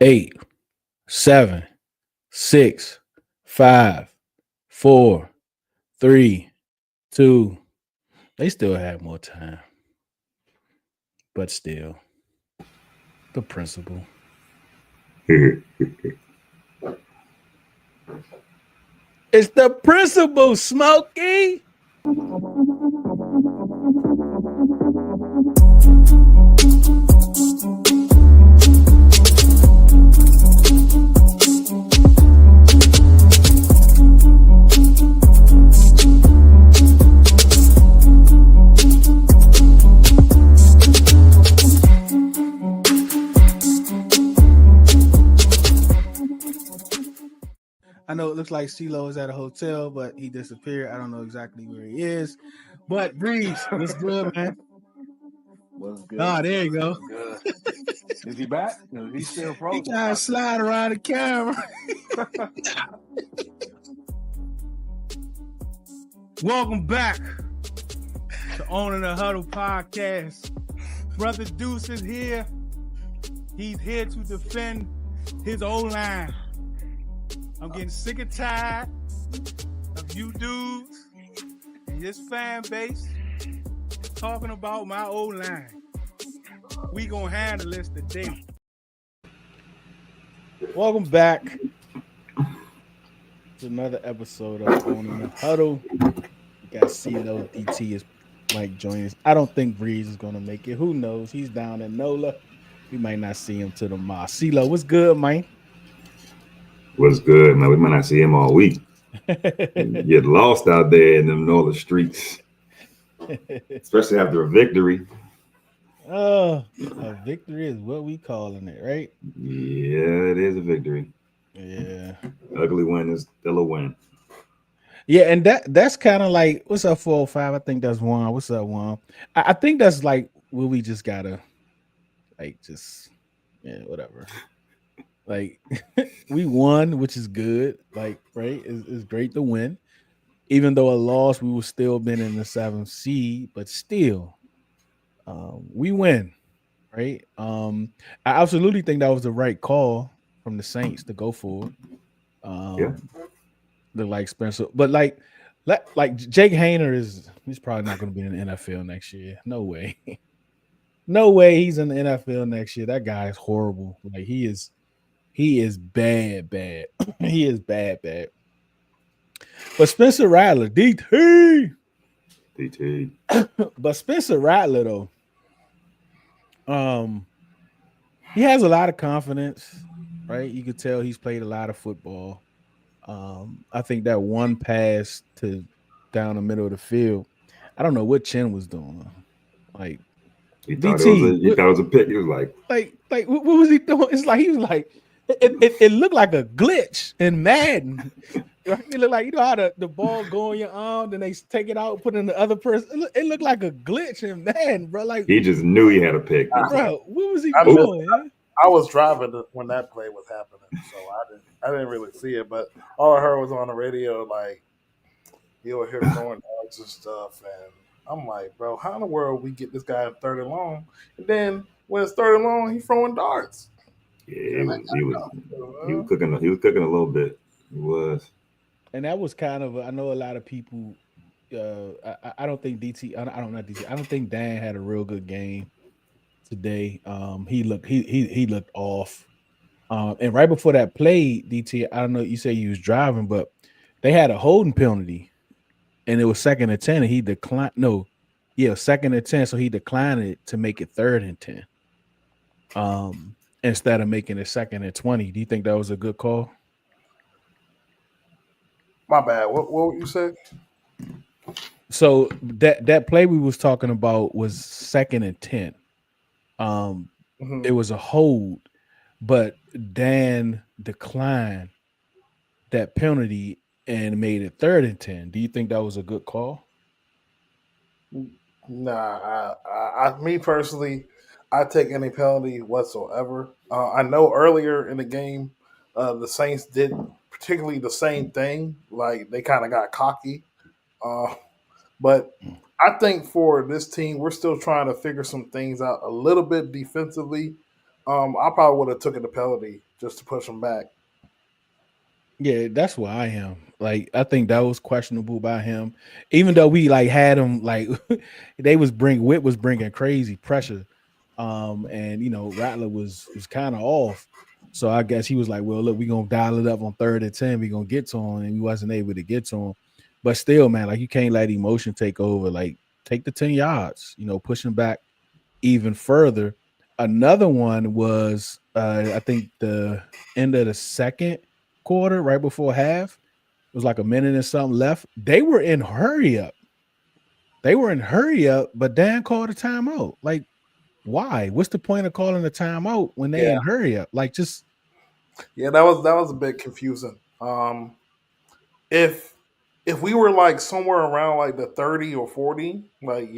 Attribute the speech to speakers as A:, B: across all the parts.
A: Eight, 7, 6, 5, 4, 3, 2. They still have more time. But still, the principle. It's the principle, Smokey. I know it looks like Ceelo is at a hotel, but he disappeared. I don't know exactly where he is. But Breeze, what's good, man?
B: What's good?
A: Oh, there you go.
B: Good. Is he back? Is he still frozen?
A: He trying to slide around the camera. Welcome back to Owning the Huddle podcast. Brother Deuce is here. He's here to defend his O-line. I'm getting sick and tired of you dudes and this fan base talking about my O-line. We gonna handle this today. Welcome back to another episode of Owning the Huddle. We got Ceelo, DT is Mike joining us. I don't think Breeze is gonna make it. Who knows? He's down in NOLA. We might not see him till tomorrow. Ceelo, what's good, man?
C: What's good, man? We might not see him all week. Get lost out there in them NOLA streets, especially after a victory.
A: Oh, a victory is what we calling it, right?
C: Yeah, it is a victory.
A: Yeah.
C: Ugly win is still a win.
A: Yeah, and that's kind of like, what's up, 405? I think that's Juan. What's up, Juan? I think that's like where we just gotta, like, just, yeah, whatever. Like, we won, which is good. Like, right? It's great to win. Even though a loss, we would still been in the 7th seed, but still, we win, right? I absolutely think that was the right call from the Saints to go for it.
C: Yeah.
A: Look like Spencer, but like Jake Hayner he's probably not going to be in the NFL next year. No way. No way he's in the NFL next year. That guy is horrible. Like he is bad. He is bad. But Spencer Rattler, DT. But Spencer Rattler though, he has a lot of confidence, right? You could tell he's played a lot of football. I think that one pass to down the middle of the field, I don't know what Chin was doing. Like,
C: he thought it was a pick. He was like
A: what was he doing? It's like he was like, it looked like a glitch in Madden. It looked like, you know how the ball go in your arm, then they take it out, put it in the other person. It looked like a glitch in Madden, bro. Like
C: he just knew he had a pick.
A: Bro, what was he doing?
B: I was driving when that play was happening, so I didn't really see it. But all I heard was on the radio, like you were here throwing darts and stuff, and I'm like, bro, how in the world we get this guy 3rd and long, and then when it's 3rd and long, he's throwing darts.
C: Yeah, he was cooking. He was cooking a little bit. He was,
A: and that was kind of. I know a lot of people. I don't think DT. I don't think Dan had a real good game today. He looked off. And right before that play, DT, I don't know, you say you was driving, but they had a holding penalty and it was 2nd and 10 and he declined. No, yeah, 2nd and 10. So he declined it to make it 3rd and 10. Instead of making it 2nd and 20. Do you think that was a good call?
B: My bad. What you said?
A: So that play we was talking about was 2nd and 10. It was a hold, but Dan declined that penalty and made it 3rd and 10. Do you think that was a good call?
B: Nah, me personally, I take any penalty whatsoever. I know earlier in the game, the Saints did particularly the same thing. Like they kind of got cocky But I think for this team, we're still trying to figure some things out a little bit defensively. I probably would have taken the penalty just to push them back.
A: Yeah, that's where I am. Like, I think that was questionable by him, even though we like had him like Witt was bringing crazy pressure, and Rattler was kind of off. So I guess he was like, well, look, we gonna dial it up on 3rd and 10. We gonna get to him, and we wasn't able to get to him. But still, man, like you can't let emotion take over. Like take the 10 yards, pushing back even further. Another one was I think the end of the second quarter, right before half. It was like a minute and something left. They were in hurry up. But Dan called a timeout. Like, why? What's the point of calling a timeout when they
B: Yeah.
A: in hurry up? Like, just
B: that was a bit confusing. If we were like somewhere around like the 30 or 40, like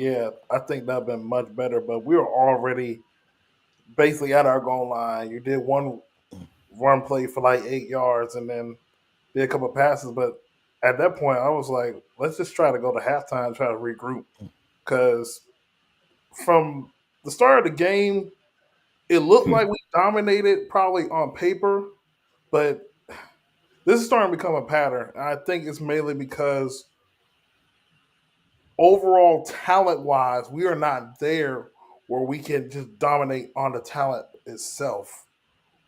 B: I think that'd been much better. But we were already basically at our goal line. You did one run play for like 8 yards, and then did a couple of passes. But at that point, I was like, let's just try to go to halftime, and try to regroup, because from the start of the game, it looked like we dominated probably on paper, but this is starting to become a pattern. And I think it's mainly because overall talent wise, we are not there where we can just dominate on the talent itself.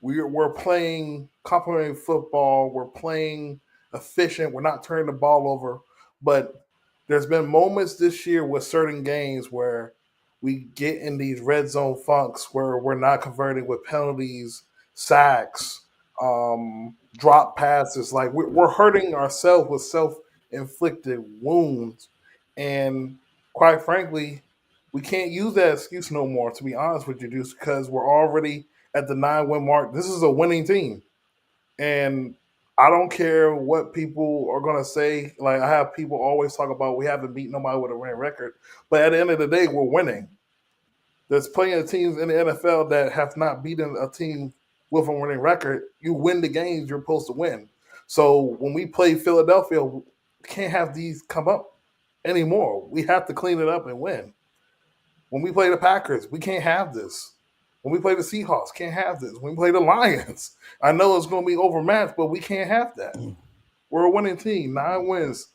B: We're playing complementary football. We're playing efficient. We're not turning the ball over. But there's been moments this year with certain games where we get in these red zone funks where we're not converting with penalties, sacks, drop passes. Like we're hurting ourselves with self-inflicted wounds. And quite frankly, we can't use that excuse no more, to be honest with you, Deuce, because we're already at the 9-win mark. This is a winning team. And I don't care what people are going to say. Like, I have people always talk about we haven't beat nobody with a winning record. But at the end of the day, we're winning. There's plenty of teams in the NFL that have not beaten a team with a winning record. You win the games you're supposed to win. So when we play Philadelphia, we can't have these come up anymore. We have to clean it up and win. When we play the Packers, we can't have this. When we play the Seahawks, can't have this. When we play the Lions, I know it's going to be overmatched, but we can't have that. We're a winning team. 9 wins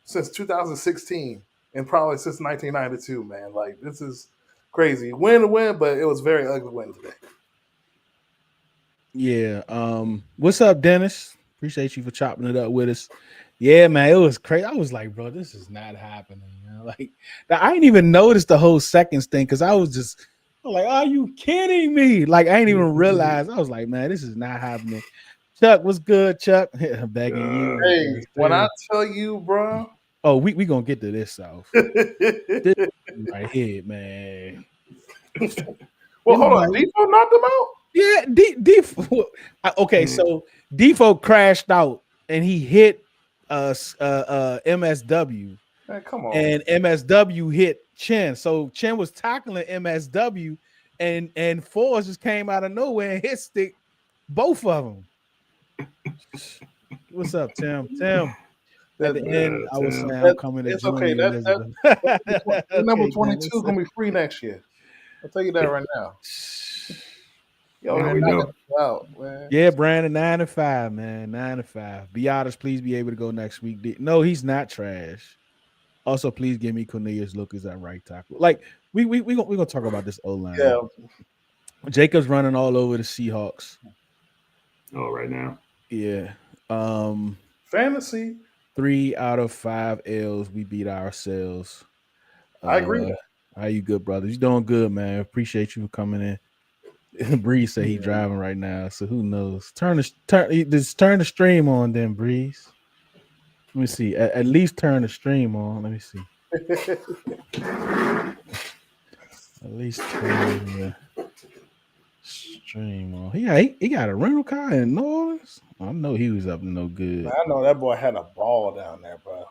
B: since 2016 and probably since 1992, man. Like, this is crazy. Win to win, but it was very ugly win today.
A: yeah. What's up, Dennis? Appreciate you for chopping it up with us. Yeah, man, it was crazy. I was like, bro, this is not happening. Like, I didn't even notice the whole seconds thing because I was like, are you kidding me? Like, I didn't even realize. I was like, man, this is not happening. Chuck, what's good, Chuck? Begging you.
B: Hey, when I tell you, bro.
A: Oh, we gonna get to this South. This right here, man.
B: Well, hold on. Defoe knocked him out?
A: Yeah, Defoe. Okay, so Defoe crashed out and he hit MSW.
B: Man, come on.
A: And MSW hit Chen. So Chen was tackling MSW, and Forrest just came out of nowhere and hit stick both of them. What's up, Tim? Tim. At the end, I was saying I'm coming to
B: it's
A: join
B: okay.
A: you,
B: That number 22 is gonna be free next year. I'll tell you that right now. Yo,
C: we know.
B: Out, man.
A: Yeah, Brandon, 9-5, man. 9-5. Be honest, please be able to go next week. No, he's not trash. Also, please give me Cornelius Lucas at right tackle. Like, we gonna talk about this O-line.
B: Yeah.
A: Jacobs running all over the Seahawks.
C: Oh, right now.
A: Yeah.
B: Fantasy.
A: 3 out of 5 L's. We beat ourselves.
B: I agree.
A: How you good, brothers? You doing good, man. Appreciate you for coming in. Breeze said he driving right now, so who knows? Turn the stream on, then Breeze. Let me see. At least turn the stream on. Let me see. At least turn the stream on. He got a rental car in New Orleans. I know he was up to no good.
B: I know that boy had a ball down there, bro.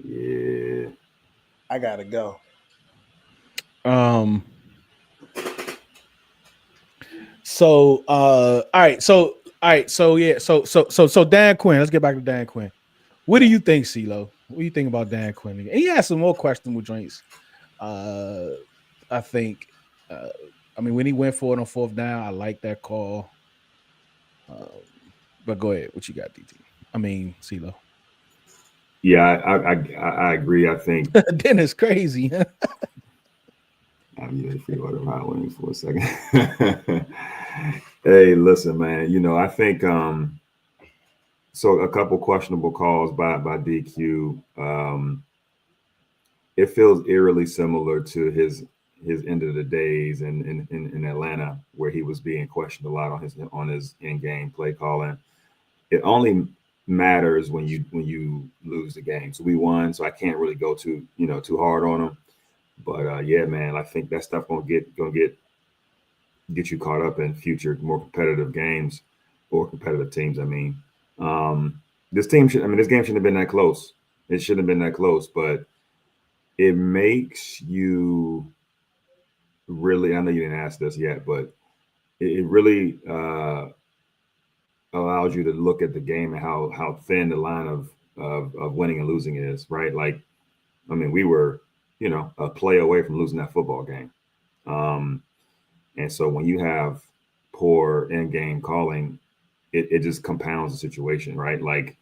C: Yeah.
B: I gotta go.
A: So all right. So Dan Quinn. Let's get back to Dan Quinn. What do you think, Ceelo? What do you think about Dan Quinn? And he had some more questionable joints. I think. I mean, when he went for it on fourth down, I like that call. But go ahead. What you got, DT? I mean, Ceelo.
C: Yeah, I agree. I think
A: Then it's crazy. Huh?
C: I'm ready for your hot wings for a second. Hey, listen, man. I think so. A couple questionable calls by DQ. It feels eerily similar to his end of the days in Atlanta, where he was being questioned a lot on his in game play calling. It only matters when you lose the game. So we won, so I can't really go too hard on him. But yeah, man, I think that stuff get you caught up in future more competitive games or competitive teams. I mean, this team should. I mean, this game shouldn't have been that close. It shouldn't have been that close, but it makes you really. I know you didn't ask this yet, but it really allows you to look at the game and how thin the line of winning and losing is. Right? Like, I mean, we were a play away from losing that football game. Um, And so when you have poor in game calling, it just compounds the situation, right? Like,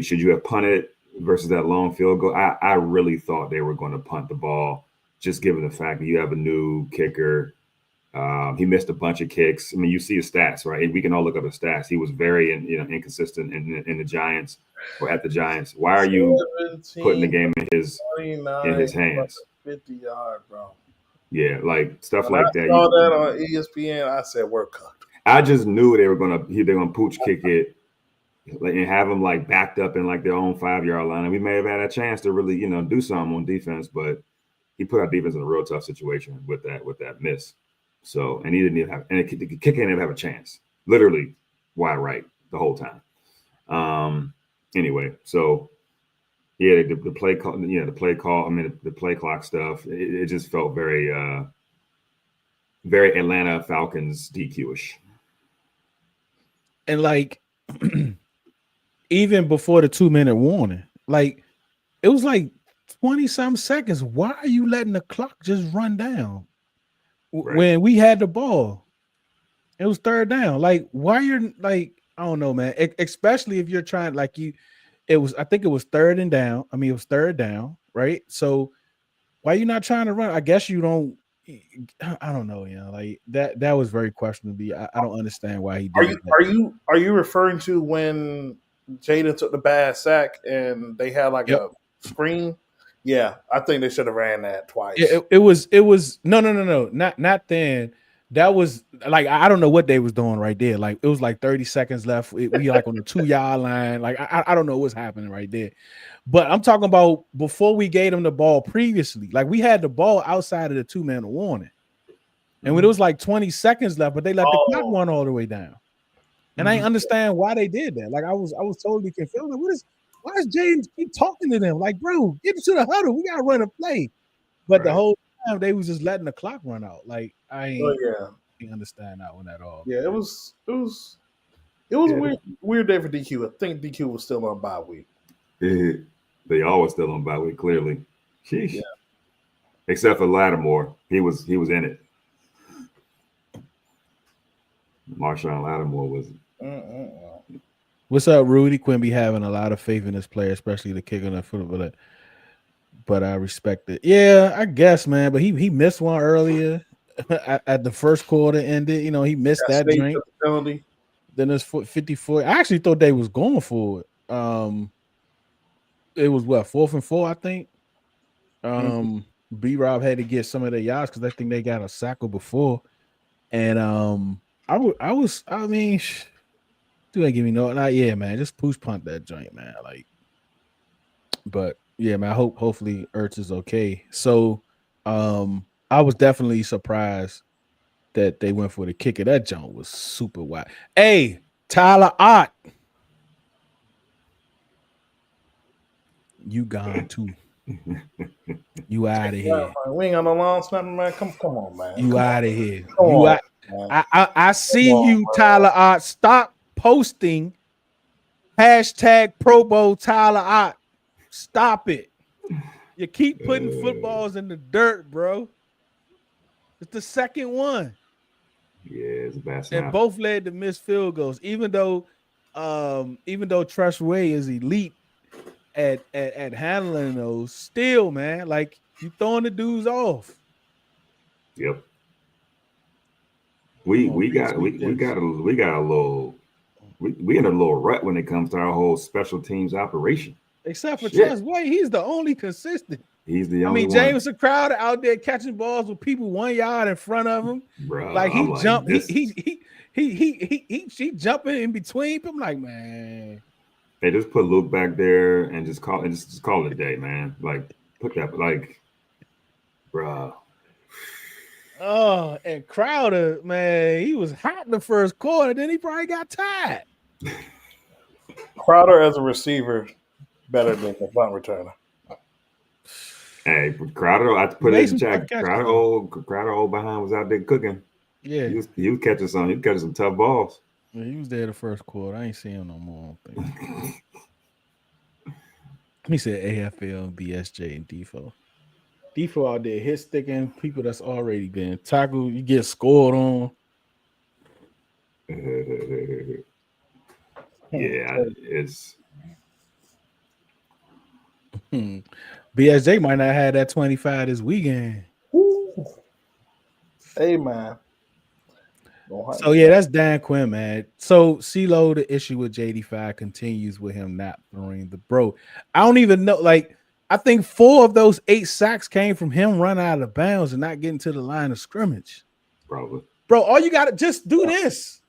C: should you have punted versus that long field goal? I really thought they were going to punt the ball, just given the fact that you have a new kicker. He missed a bunch of kicks. I mean, you see his stats, right? We can all look up his stats. He was very inconsistent in the Giants or at the Giants. Why are you putting the
B: 17,
C: game in
B: 29,
C: his hands?
B: 50-yard, bro.
C: Yeah, like stuff
B: When I
C: like that.
B: saw that on ESPN, I said, we're cooked.
C: I just knew they're gonna pooch kick it and have them like backed up in like their own 5-yard line. And we may have had a chance to really do something on defense, but he put our defense in a real tough situation with that miss. So and he didn't even have and the kicker didn't even have a chance. Literally wide right the whole time. Anyway, so yeah, the play call, the play call. I mean, the play clock stuff. It just felt very very Atlanta Falcons DQ-ish.
A: And like, even before the 2-minute warning, like it was like 20-some seconds. Why are you letting the clock just run down when we had the ball? It was third down. Like, why you're like, I don't know, man. Especially if you're trying, like I think it was third and down. I mean, it was third down, right? So why are you not trying to run? I guess you don't. I don't know, like that was very questionable. I don't understand why he did it.
B: Are you referring to when Jayden took the bad sack and they had like a screen? Yeah, I think they should have ran that twice.
A: Yeah, it was no, not then. That was like I don't know what they was doing right there. Like it was like 30 seconds left. We like on the 2-yard line. Like I don't know what's happening right there. But I'm talking about before we gave them the ball previously. Like we had the ball outside of the 2-minute warning. And when it was like 20 seconds left, but they let the clock run all the way down. And I understand why they did that. Like I was totally confused. Like, why is James keep talking to them? Like, bro, get to the huddle. We gotta run a play. But the whole time they was just letting the clock run out. Like I ain't understand that one at all.
B: Yeah, it was weird day for DQ. I think DQ was still on bye week.
C: They always still on bye week, clearly. Sheesh.
B: Yeah.
C: Except for Lattimore. He was in it. Marshawn Lattimore was.
A: What's up, Rudy? Quinn be having a lot of faith in this player, especially the kick on the football. But I respect it. Yeah, I guess, man. But he missed one earlier at the first quarter ended. He missed that drink. Then it's 54. I actually thought they was going for it. It was what 4th and 4, I think. B-Rob had to get some of the yards because I think they got a sackle before. And I mean, do they give me no? Not yeah, man. Just push punt that joint, man. Like, but yeah, man. Hopefully Ertz is okay. So, I was definitely surprised that they went for the kicker. That joint was super wide. Hey, Tyler Ott, you gone too. You out of here.
B: We ain't got no long snapping, man. Come on, man.
A: You out of here. I see you, Tyler Ott. Stop posting hashtag Pro Bowl Tyler Ott. Stop it. You keep putting footballs in the dirt, bro. It's the second one.
C: Yeah, it's a bad
A: And
C: snap.
A: both led to missed field goals. Even though Treshway is elite at handling those, still, man, like you throwing the dudes off.
C: Yep.
A: I'm
C: We
A: gonna
C: we got we,
A: retweet
C: we
A: this.
C: got a little we in a little rut when it comes to our whole special teams operation.
A: Except for
C: Shit.
A: Treshway, he's the only consistent.
C: He's the
A: I
C: only
A: mean,
C: one.
A: James Crowder out there catching balls with people 1 yard in front of him. Like
C: Bro,
A: he
C: I'm like
A: jumped,
C: this.
A: he jumping in between. I'm like, man.
C: Hey, just put Luke back there and just call it a day, man. Like put that bro.
A: Oh, and Crowder, man, he was hot in the first quarter. Then he probably got tired.
B: Crowder as a receiver better than a punt returner.
C: Hey, Crowder, I put it
A: Made
C: in the
A: some tough
C: chat.
A: catches,
C: Crowder old behind was out there cooking.
A: Yeah,
C: He was catching some tough balls.
A: yeah, he was there the first quarter. I ain't see him no more. I don't think. He said AFL, BSJ, and Defo. Defo out there hit sticking people that's already been tackled. You get scored on.
C: Yeah, it's
A: BSJ might not have that 25 this weekend.
B: Woo. Hey, man.
A: So yeah, that's Dan Quinn, man. So Ceelo, the issue with JD5 continues with him not throwing the bro. I don't even know. Like, I think 4 of those 8 sacks came from him running out of bounds and not getting to the line of scrimmage.
C: probably.
A: Bro, all you gotta just do this.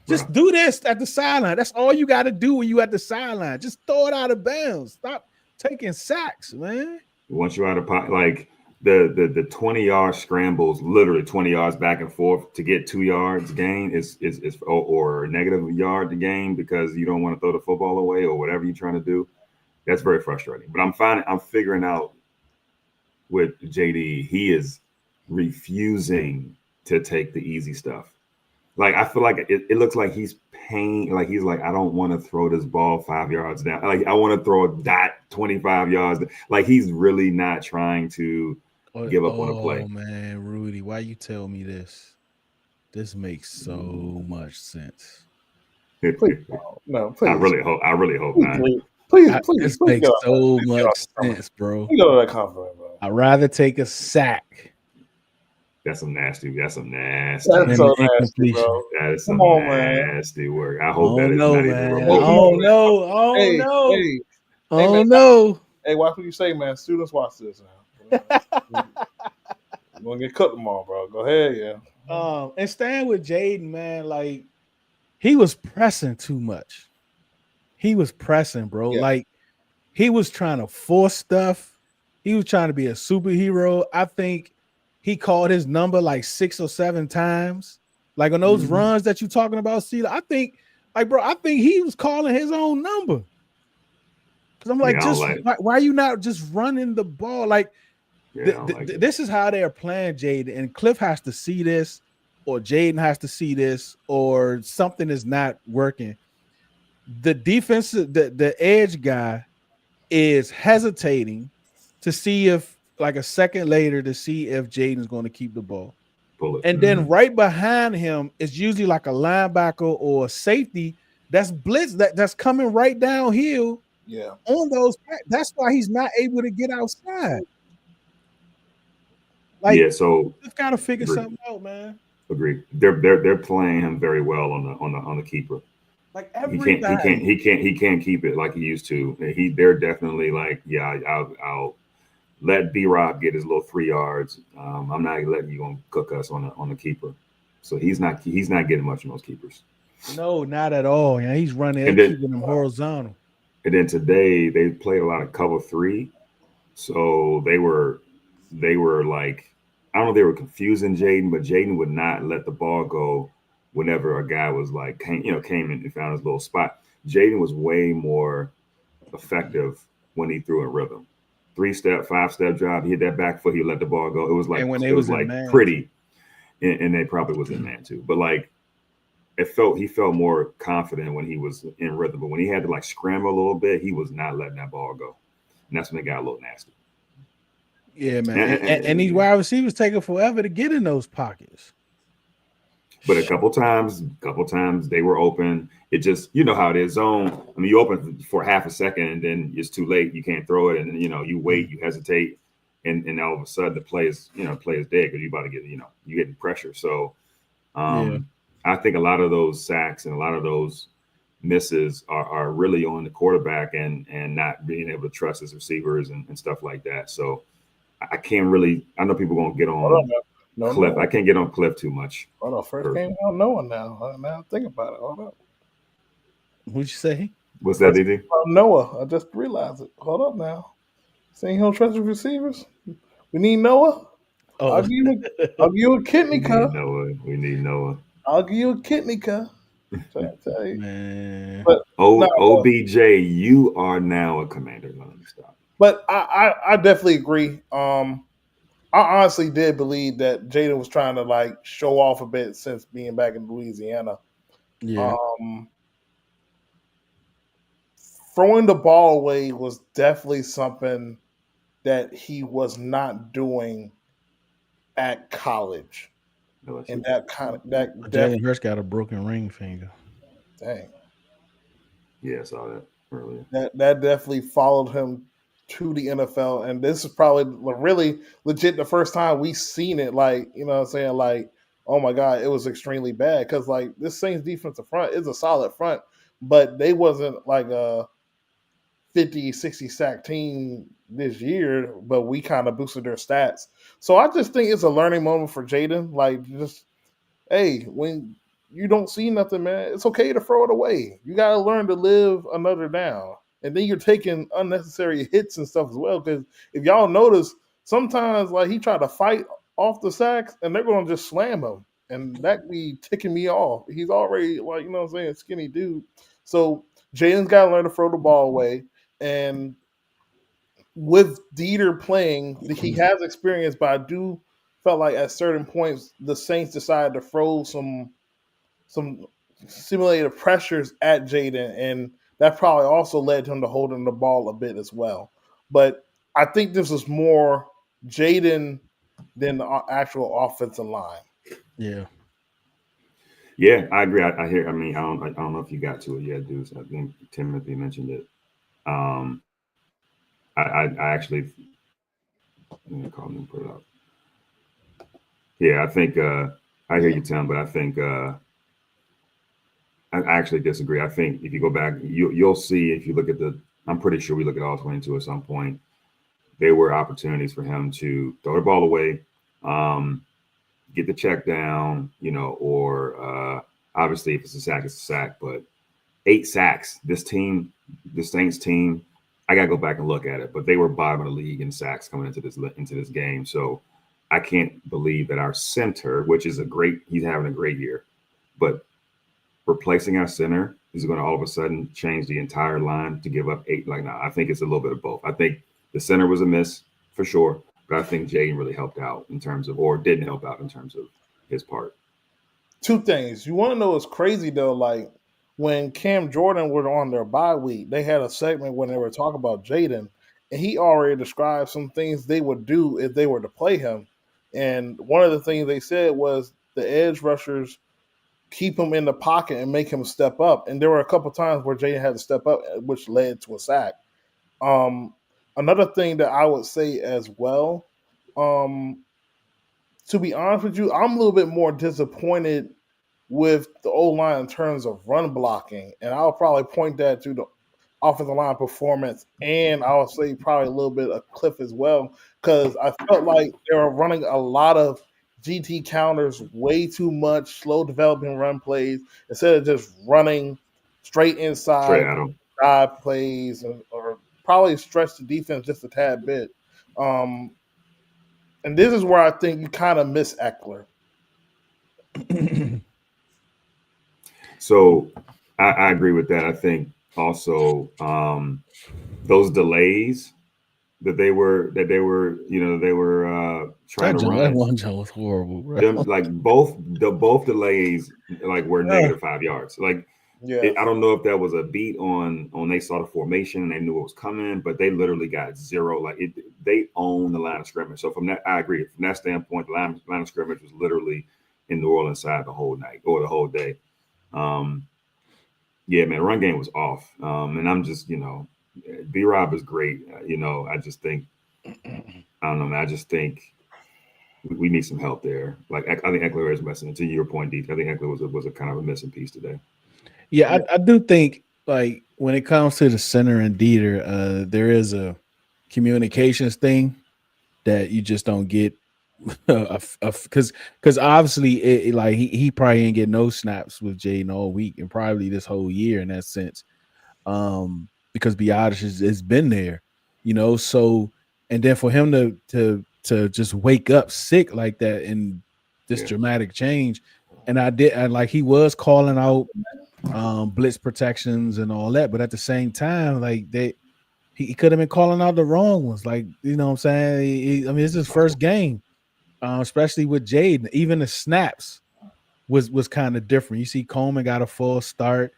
A: Just do this at the sideline. That's all you got to do when you at the sideline. Just throw it out of bounds. Stop taking sacks, man.
C: Once you're out of pocket, like the 20-yard scrambles, literally 20 yards back and forth to get 2 yards gain is or a negative yard to gain because you don't want to throw the football away or whatever you're trying to do. That's very frustrating. But I'm figuring out with JD, he is refusing to take the easy stuff. Like I feel like it looks like he's paying, like he's like, I don't want to throw this ball 5 yards down. Like I want to throw a dot 25 yards. Like he's really not trying to give up on a play.
A: Oh man, Rudy, why you tell me this? This makes so much sense.
B: Please, no, please.
C: I really hope not.
B: Please,
A: This makes so much sense, bro.
B: You go to that compliment, bro.
A: I'd rather take a sack.
C: That's some nasty.
B: That's so
C: than
B: nasty, bro.
C: That is some
B: Come on,
C: nasty work. I hope that is
A: know,
C: not
A: man.
C: even remotely.
A: Oh no! Oh
B: Hey,
A: no!
B: hey,
A: Oh
B: man,
A: no!
B: Hey, watch what you say, man. Students watch this now. You're gonna get cooked tomorrow, bro. Go ahead, yeah.
A: And staying with Jayden, man, like he was pressing too much. He was pressing, bro.
B: Yeah.
A: Like he was trying to force stuff. He was trying to be a superhero. I think he called his number like 6 or 7 times. Like on those runs that you're talking about, Ceelo, I think he was calling his own number. Because I'm like, why are you not just running the ball? Like, this is how they are playing Jayden, and Cliff has to see this, or Jayden has to see this, or something is not working. The defense, the edge guy is hesitating to see if, like a second later, to see if Jayden's going to keep the ball. And then right behind him is usually like a linebacker or a safety that's blitz that's coming right downhill.
B: Yeah.
A: On those, that's why he's not able to get outside. Like,
C: yeah, so
A: you've got to figure something out, man.
C: Agree. They're playing him very well on the keeper.
A: Like everybody,
C: he can't keep it like he used to. They're definitely like, yeah, I'll let B-Rob get his little 3 yards. I'm not letting you gonna cook us on the keeper. So he's not getting much on those keepers.
A: No, not at all. Yeah, he's running and keeping them horizontal.
C: And then today they played a lot of cover 3, so they were like, I don't know if they were confusing Jayden, but Jayden would not let the ball go whenever a guy was like came in and found his little spot. Jayden was way more effective when he threw in rhythm. 3-step, 5-step drop, he hit that back foot, he let the ball go. It was like pretty, and they probably was in man too. But like he felt more confident when he was in rhythm. But when he had to like scramble a little bit, he was not letting that ball go. and that's when it got a little nasty.
A: Yeah, man. And these wide receivers taking forever to get in those pockets.
C: But a couple times they were open. It just, you know how it is, zone. I mean, you open for half a second and then it's too late. You can't throw it, and then, you wait, you hesitate, and all of a sudden the play is dead because you about to get, you getting pressure. So I think a lot of those sacks and a lot of those misses are really on the quarterback and not being able to trust his receivers and stuff like that. So I can't really. I know people gonna get on Cliff. I can't get on Cliff too much.
B: Hold on, first game without Noah now. Now think about it. Hold up.
A: What'd you say?
C: What's that, DD?
B: Noah. I just realized it. Hold up now. Saying he don't trust the receivers. We need Noah.
A: Oh.
B: I'll give you a kidney cup.
C: We need Noah.
B: I'll give you a kidney cup. Tell you.
A: Man.
B: But
C: OBJ, you are now a Commander. Let me stop.
B: But I definitely agree. I honestly did believe that Jayden was trying to like show off a bit since being back in Louisiana.
A: Yeah.
B: Throwing the ball away was definitely something that he was not doing at college. And that
A: Jalen Hurts got a broken ring finger.
B: Dang.
C: Yeah, I saw that earlier.
B: That definitely followed him to the NFL, and this is probably really legit the first time we've seen it. Like, you know what I'm saying? Like, oh my God, it was extremely bad because like this Saints defensive front is a solid front, but they wasn't like a 50, 60 sack team this year, but we kind of boosted their stats. So I just think it's a learning moment for Jayden. Like, just, hey, when you don't see nothing, man, it's okay to throw it away. You got to learn to live another down. And then you're taking unnecessary hits and stuff as well. Because if y'all notice, sometimes like he tried to fight off the sacks and they're going to just slam him. And that be ticking me off. He's already, like, you know what I'm saying, skinny dude. So Jayden's got to learn to throw the ball away. And with Dieter playing, he has experience, but I do felt like at certain points the Saints decided to throw some simulated pressures at Jayden, and that probably also led him to holding the ball a bit as well. But I think this was more Jayden than the actual offensive line.
A: Yeah.
C: Yeah, I agree. I hear. I mean, I don't know if you got to it yet, Deuce. I think Timothy mentioned it. I actually, let me call him and put it up. Yeah, I think I hear you, Tim, but I think I actually disagree. I think if you go back, you'll see if you look at I'm pretty sure we look at all 22 at some point. There were opportunities for him to throw the ball away, get the check down, or obviously if it's a sack, it's a sack. But 8 sacks, this Saints team, I gotta go back and look at it, but they were bottom of the league in sacks coming into this game. So I can't believe that our center, which is he's having a great year, but replacing our center is going to all of a sudden change the entire line to give up 8. Like, no, I think it's a little bit of both. I think the center was a miss for sure, but I think Jayden really helped out or didn't help out in terms of his part. 2
B: things. You want to know what's crazy though? Like when Cam Jordan were on their bye week, they had a segment when they were talking about Jayden, and he already described some things they would do if they were to play him. And one of the things they said was the edge rushers keep him in the pocket and make him step up. And there were a couple times where Jayden had to step up, which led to a sack. Another thing that I would say as well, to be honest with you, I'm a little bit more disappointed with the O-line in terms of run blocking. And I'll probably point that to the offensive line performance, and I'll say probably a little bit of Cliff as well, because I felt like they were running a lot of GT counters way too much, slow developing run plays, instead of just running straight inside drive plays or probably stretch the defense just a tad bit. And this is where I think you kind of miss Eckler.
C: So I agree with that. I think also those delays that they were trying to run.
A: That one jump was horrible, bro.
C: Like both delays were negative 5 yards. Like
B: Yeah.
C: I don't know if that was a beat on they saw the formation and they knew it was coming, but they literally got zero. Like they own the line of scrimmage. So from that, I agree. From that standpoint, the line of scrimmage was literally in New Orleans side the whole night or the whole day. Um, yeah, man, run game was off. And I'm just, B Rob is great. I just think I don't know, man. I just think we need some help there. Like I think Eckler is missing. To your point, Deep, I think Eckler was a kind of a missing piece today.
A: Yeah,
B: Yeah.
A: I do think like when it comes to the center and Dieter, there is a communications thing that you just don't get because obviously like he probably ain't get no snaps with Jayden all week and probably this whole year in that sense. Because Biotis has been there, so and then for him to just wake up sick like that and this
C: Yeah,
A: dramatic change. And I like he was calling out blitz protections and all that, but at the same time, like he could have been calling out the wrong ones. Like, you know what I'm saying? I mean, it's his first game, especially with Jayden. Even the snaps was kind of different. You see, Coleman got a full start.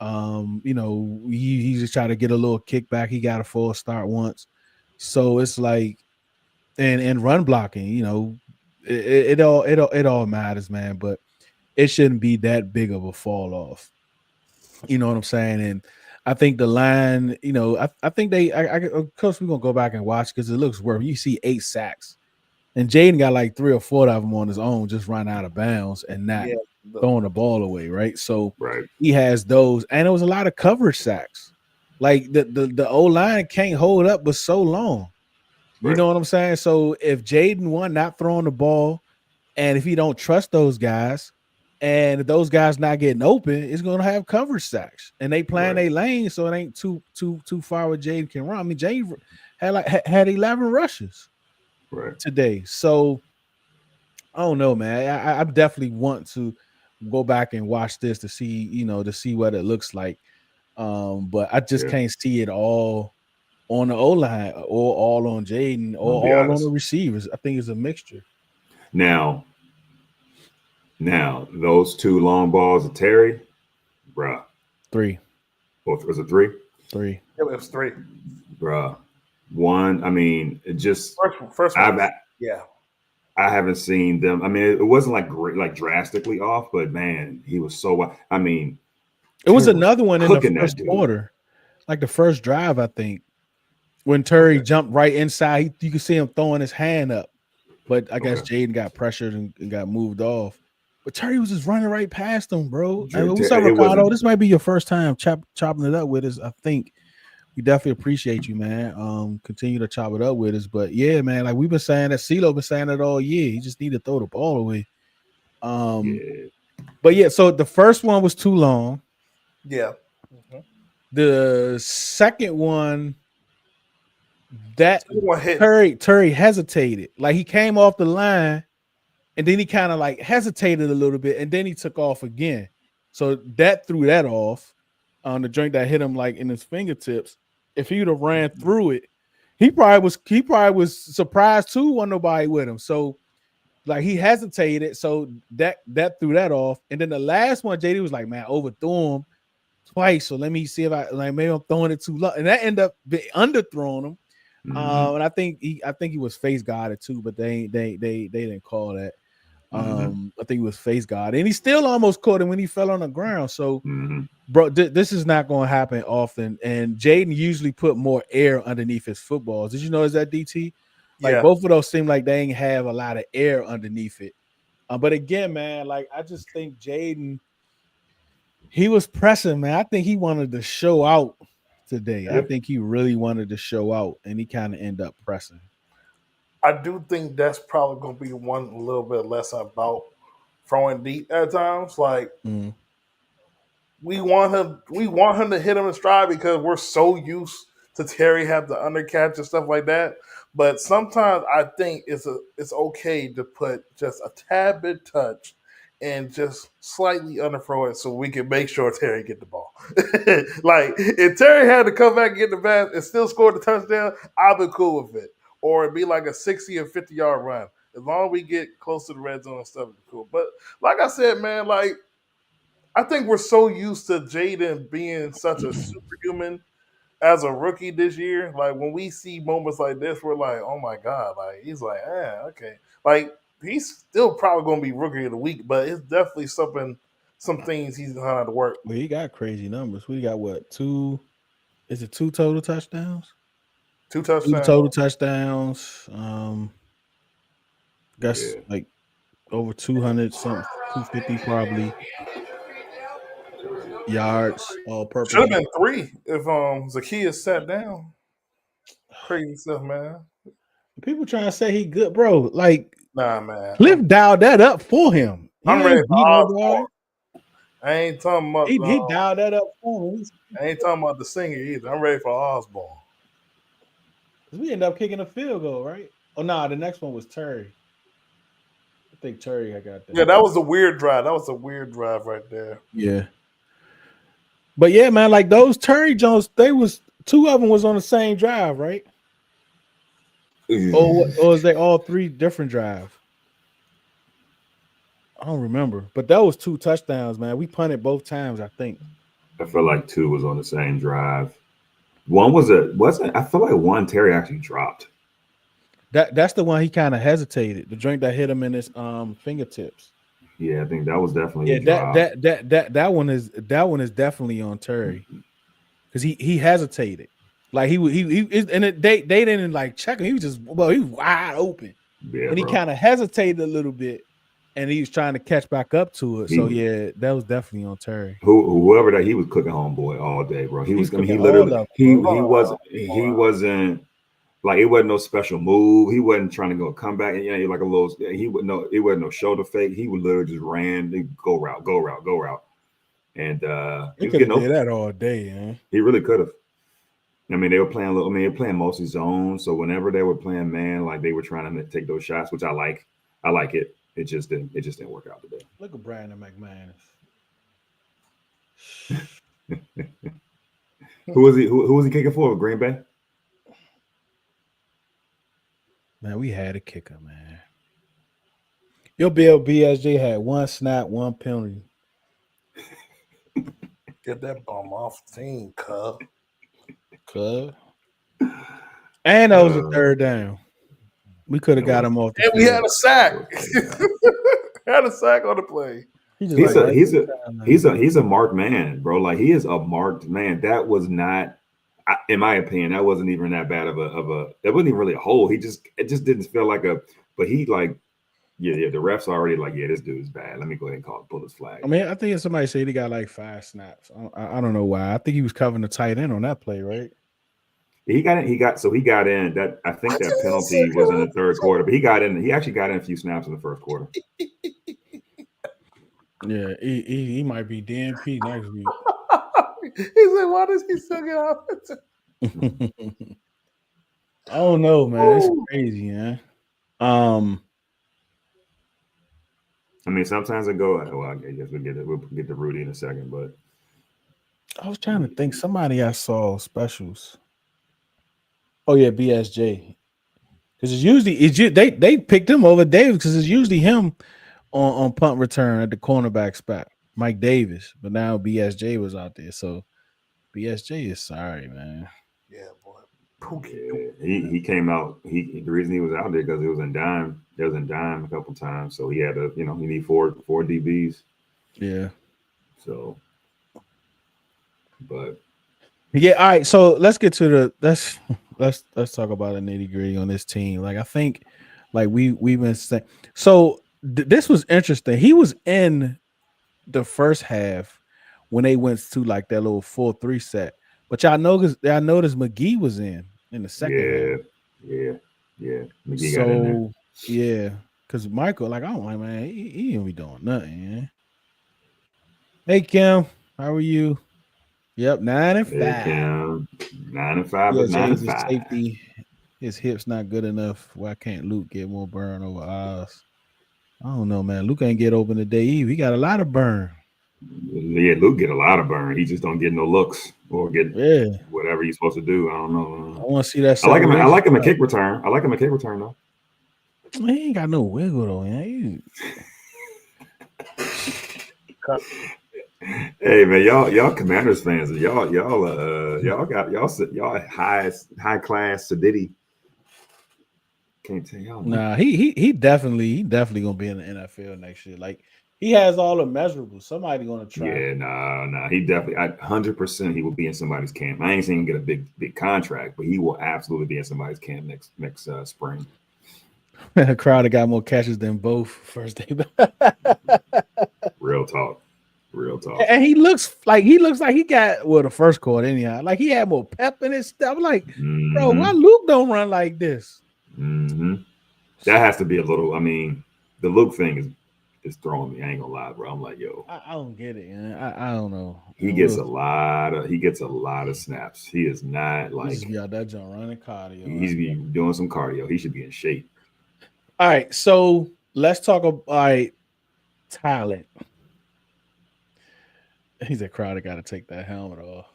A: He just tried to get a little kickback. He got a full start once. So it's like, and run blocking, it all matters, man. But it shouldn't be that big of a fall off. You know what I'm saying? And I think the line, I think of course we're gonna go back and watch because it looks worth. You see 8 sacks, and Jayden got like 3 or 4 of them on his own, just run out of bounds and not
B: Yeah.
A: throwing the ball away, right? So
C: right,
A: he has those, and it was a lot of coverage sacks. Like the O line can't hold up but so long. You
C: right,
A: know what I'm saying? So if Jayden not throwing the ball, and if you don't trust those guys, and if those guys not getting open, it's gonna have coverage sacks. And they playing
C: right,
A: a lane, so it ain't too far where Jayden can run. I mean, Jayden had 11 rushes
C: right.
A: today. So I don't know, man. I definitely want to go back and watch this to see, to see what it looks like. But I just
C: Yeah,
A: can't see it all on the O line or all on Jayden
C: I'm gonna
A: or
C: be
A: all on the
C: honest.
A: receivers. I think it's a mixture.
C: Now, those two long balls of Terry, bruh.
A: Three,
C: Or was it three?
A: three.
B: It was three.
C: Bruh. One, I mean, it just
B: First one
C: I've
B: was yeah.
C: I haven't seen them. I mean, it wasn't like great, like drastically off, but man, he was so. I mean,
A: It was
C: Terry was
A: another one in the
C: cooking that
A: first
C: dude.
A: quarter, like the first drive, I think, when Terry
C: Okay,
A: jumped right inside. You could see him throwing his hand up, but I guess
C: okay.
A: Jayden got pressured and got moved off. But Terry was just running right past him, bro. I mean, what's up,
C: It
A: Ricardo?
C: wasn't.
A: This might be your first time chopping it up with us. I think we definitely appreciate you, man. Continue to chop it up with us. But yeah, man, like we've been saying that, Ceelo been saying it all year. He just need to throw the ball away. Um,
C: Yeah,
A: but yeah, so the first one was too long.
B: Yeah. Mm-hmm.
A: The second one, that
B: Second one hit.
A: Terry hesitated. Like he came off the line and then he kind of like hesitated a little bit and then he took off again. So that threw that off on the joint that hit him like in his fingertips. If he'd have ran through it, he probably was surprised too, wasn't nobody with him. So like he hesitated. So that threw that off. And then the last one, JD was like, man, I overthrew him twice. So let me see if I like maybe I'm throwing it too low. And that ended up underthrowing him.
C: mm-hmm,
A: And I think he was face guarded too, but they didn't call that.
C: mm-hmm,
A: I think he was face guard, and he still almost caught him when he fell on the ground. So,
C: mm-hmm.
A: bro, this is not going to happen often. And Jayden usually put more air underneath his footballs. Did you notice that, DT? Like
B: Yeah.
A: both of those seem like they ain't have a lot of air underneath it. But again, man, like I just think Jayden, he was pressing, man. I think he wanted to show out today. I
C: Yep.
A: think he really wanted to show out, and he kind of ended up pressing.
B: I do think that's probably gonna be one a little bit less about throwing deep at times. Like
A: Mm.
B: we want him to hit him in stride because we're so used to Terry have the undercatch and stuff like that. But sometimes I think it's okay to put just a tad bit touch and just slightly underthrow it so we can make sure Terry get the ball. Like if Terry had to come back and get the pass and still score the touchdown, I'd be cool with it. Or it'd be like a 60 or 50-yard run. As long as we get close to the red zone and stuff, it's cool. But like I said, man, like I think we're so used to Jayden being such a superhuman as a rookie this year. Like when we see moments like this, we're like, oh my god, like he's like, okay, like he's still probably going to be rookie of the week, but it's definitely some things he's gonna have to work.
A: Well, he got crazy numbers. We got what, two? Is it two total touchdowns?
B: 2
A: Two
B: touchdowns.
A: total touchdowns. Guess
C: Yeah.
A: like over 200 something, 250 probably yards all
B: Should
A: purpose.
B: have been 3 if Zacchaeus sat down. Crazy stuff, man.
A: People trying to say he good, bro. Like
B: Nah, man.
A: Cliff dialed that up for him. He
B: I'm ready
A: ain't
B: for
A: beat nobody.
B: Osborne. I ain't talking about
A: He dialed that up for him.
B: I ain't talking about the singer either. I'm ready for Osborne.
A: We ended up kicking a field goal, right? Oh no, the next one was Terry. I think Terry I got that.
B: Yeah, that was a weird drive. That was a weird drive right there.
A: Yeah. But yeah, man, like those Terry Jones, they was 2 of them was on the same drive, right? Or is they all 3 different drives? I don't remember, but that was 2 touchdowns, man. We punted both times, I think.
C: I feel like 2 was on the same drive. One wasn't. I feel like one Terry actually dropped.
A: That's the one he kind of hesitated. The drink that hit him in his fingertips.
C: Yeah, I think that was definitely a drop.
A: That one is definitely on Terry because he hesitated. Like he and they didn't like check him. He was just he was wide open,
C: Yeah,
A: and he
C: bro.
A: kind of hesitated a little bit, and he was trying to catch back up to it. So yeah, that was definitely on Terry.
C: Whoever that he was cooking homeboy all day, bro. He was. I mean, he literally he wasn't like it wasn't no special move. He wasn't trying to go come back and like a little. He would no. It wasn't no shoulder fake. He would literally just ran go route, and
A: he could have did that all day, man.
C: He really could have. I mean, they were playing they were playing mostly zone. So whenever they were playing man, like they were trying to take those shots, which I like. I like it. It just didn't work out today.
A: Look at Brandon McManus.
C: Who was he kicking for? Green Bay?
A: Man, we had a kicker, man. Your BSJ had 1 snap, 1 penalty.
B: Get that bum off the team, cub.
A: And that was a 3rd down. We could have got him off the field.
B: We had a sack. Had a sack on the play.
C: He's a marked man, bro. Like he is a marked man. That was not, in my opinion, that wasn't even that bad of a. It wasn't even really a hole. It just didn't feel like a. But he like, the refs already like, this dude is bad. Let me go ahead and pull his flag.
A: I mean, I think somebody said he got like 5 snaps. I don't know why. I think he was covering the tight end on that play, right?
C: He got in. That I think that penalty was in the 3rd quarter, but he got in. He actually got in a few snaps in the 1st quarter.
A: Yeah, he might be DNP next week.
B: He said, "Why does he still get off?"
A: I don't know, man. It's crazy, man.
C: I mean, sometimes I go. Well, I guess we'll get to Rudy in a second, but
A: I was trying to think. Somebody I saw specials. Oh yeah, BSJ. Because it's usually they picked him over Davis because it's usually him on punt return at the cornerback spot, Mike Davis. But now BSJ was out there, so BSJ is sorry, man.
B: Yeah, boy.
C: Yeah, he came out. The reason he was out there because it was in dime. It was in dime a couple times, so he had to. You need four DBs.
A: Yeah.
C: So, but
A: yeah, all right. So let's get to let's talk about the nitty-gritty on this team. Like I think, like we've been saying. So this was interesting. He was in the first half when they went to like that little 4-3 set. But y'all noticed McGee was in the second half.
C: Yeah. McGee
A: got
C: in there.
A: Yeah, because Michael, like, I don't like, man, he ain't be doing nothing. Man. Hey Kim, how are you? Yep, 9-5.
C: Hey Kim, 9-5,
A: yeah,
C: but 9-5.
A: Safety. His hips not good enough. Why can't Luke get more burn over Oz? I don't know, man. Luke ain't get open today either. He got a lot of burn.
C: Yeah, Luke get a lot of burn. He just don't get no looks or get whatever he's supposed to do. I don't know.
A: I want to see that.
C: I like him a kick return. Though.
A: He ain't got no wiggle though, man.
C: Hey man, y'all Commanders fans, y'all got y'all high class sedity. Can't tell y'all nothing.
A: Nah, he definitely gonna be in the NFL next year. Like he has all the measurables. Somebody gonna try.
C: Yeah, nah. He definitely 100% he will be in somebody's camp. I ain't saying get a big contract, but he will absolutely be in somebody's camp next spring.
A: Crowder got more catches than both first day.
C: Real talk. Real talk.
A: And he looks like he got the first quarter anyhow. Like he had more pep in his stuff. Like, bro, why
C: Mm-hmm.
A: Luke don't run like this?
C: Mm-hmm. That has to be a little. I mean, the Luke thing is throwing me. I ain't gonna lie, bro. I'm like, yo,
A: I don't get it, man. I don't know.
C: he
A: And
C: gets a lot of snaps. He is not
A: he just
C: like
A: be out there John running cardio.
C: he's be doing some cardio. He should be in shape.
A: All right, so let's talk about talent. He's a Crowder got to take that helmet off.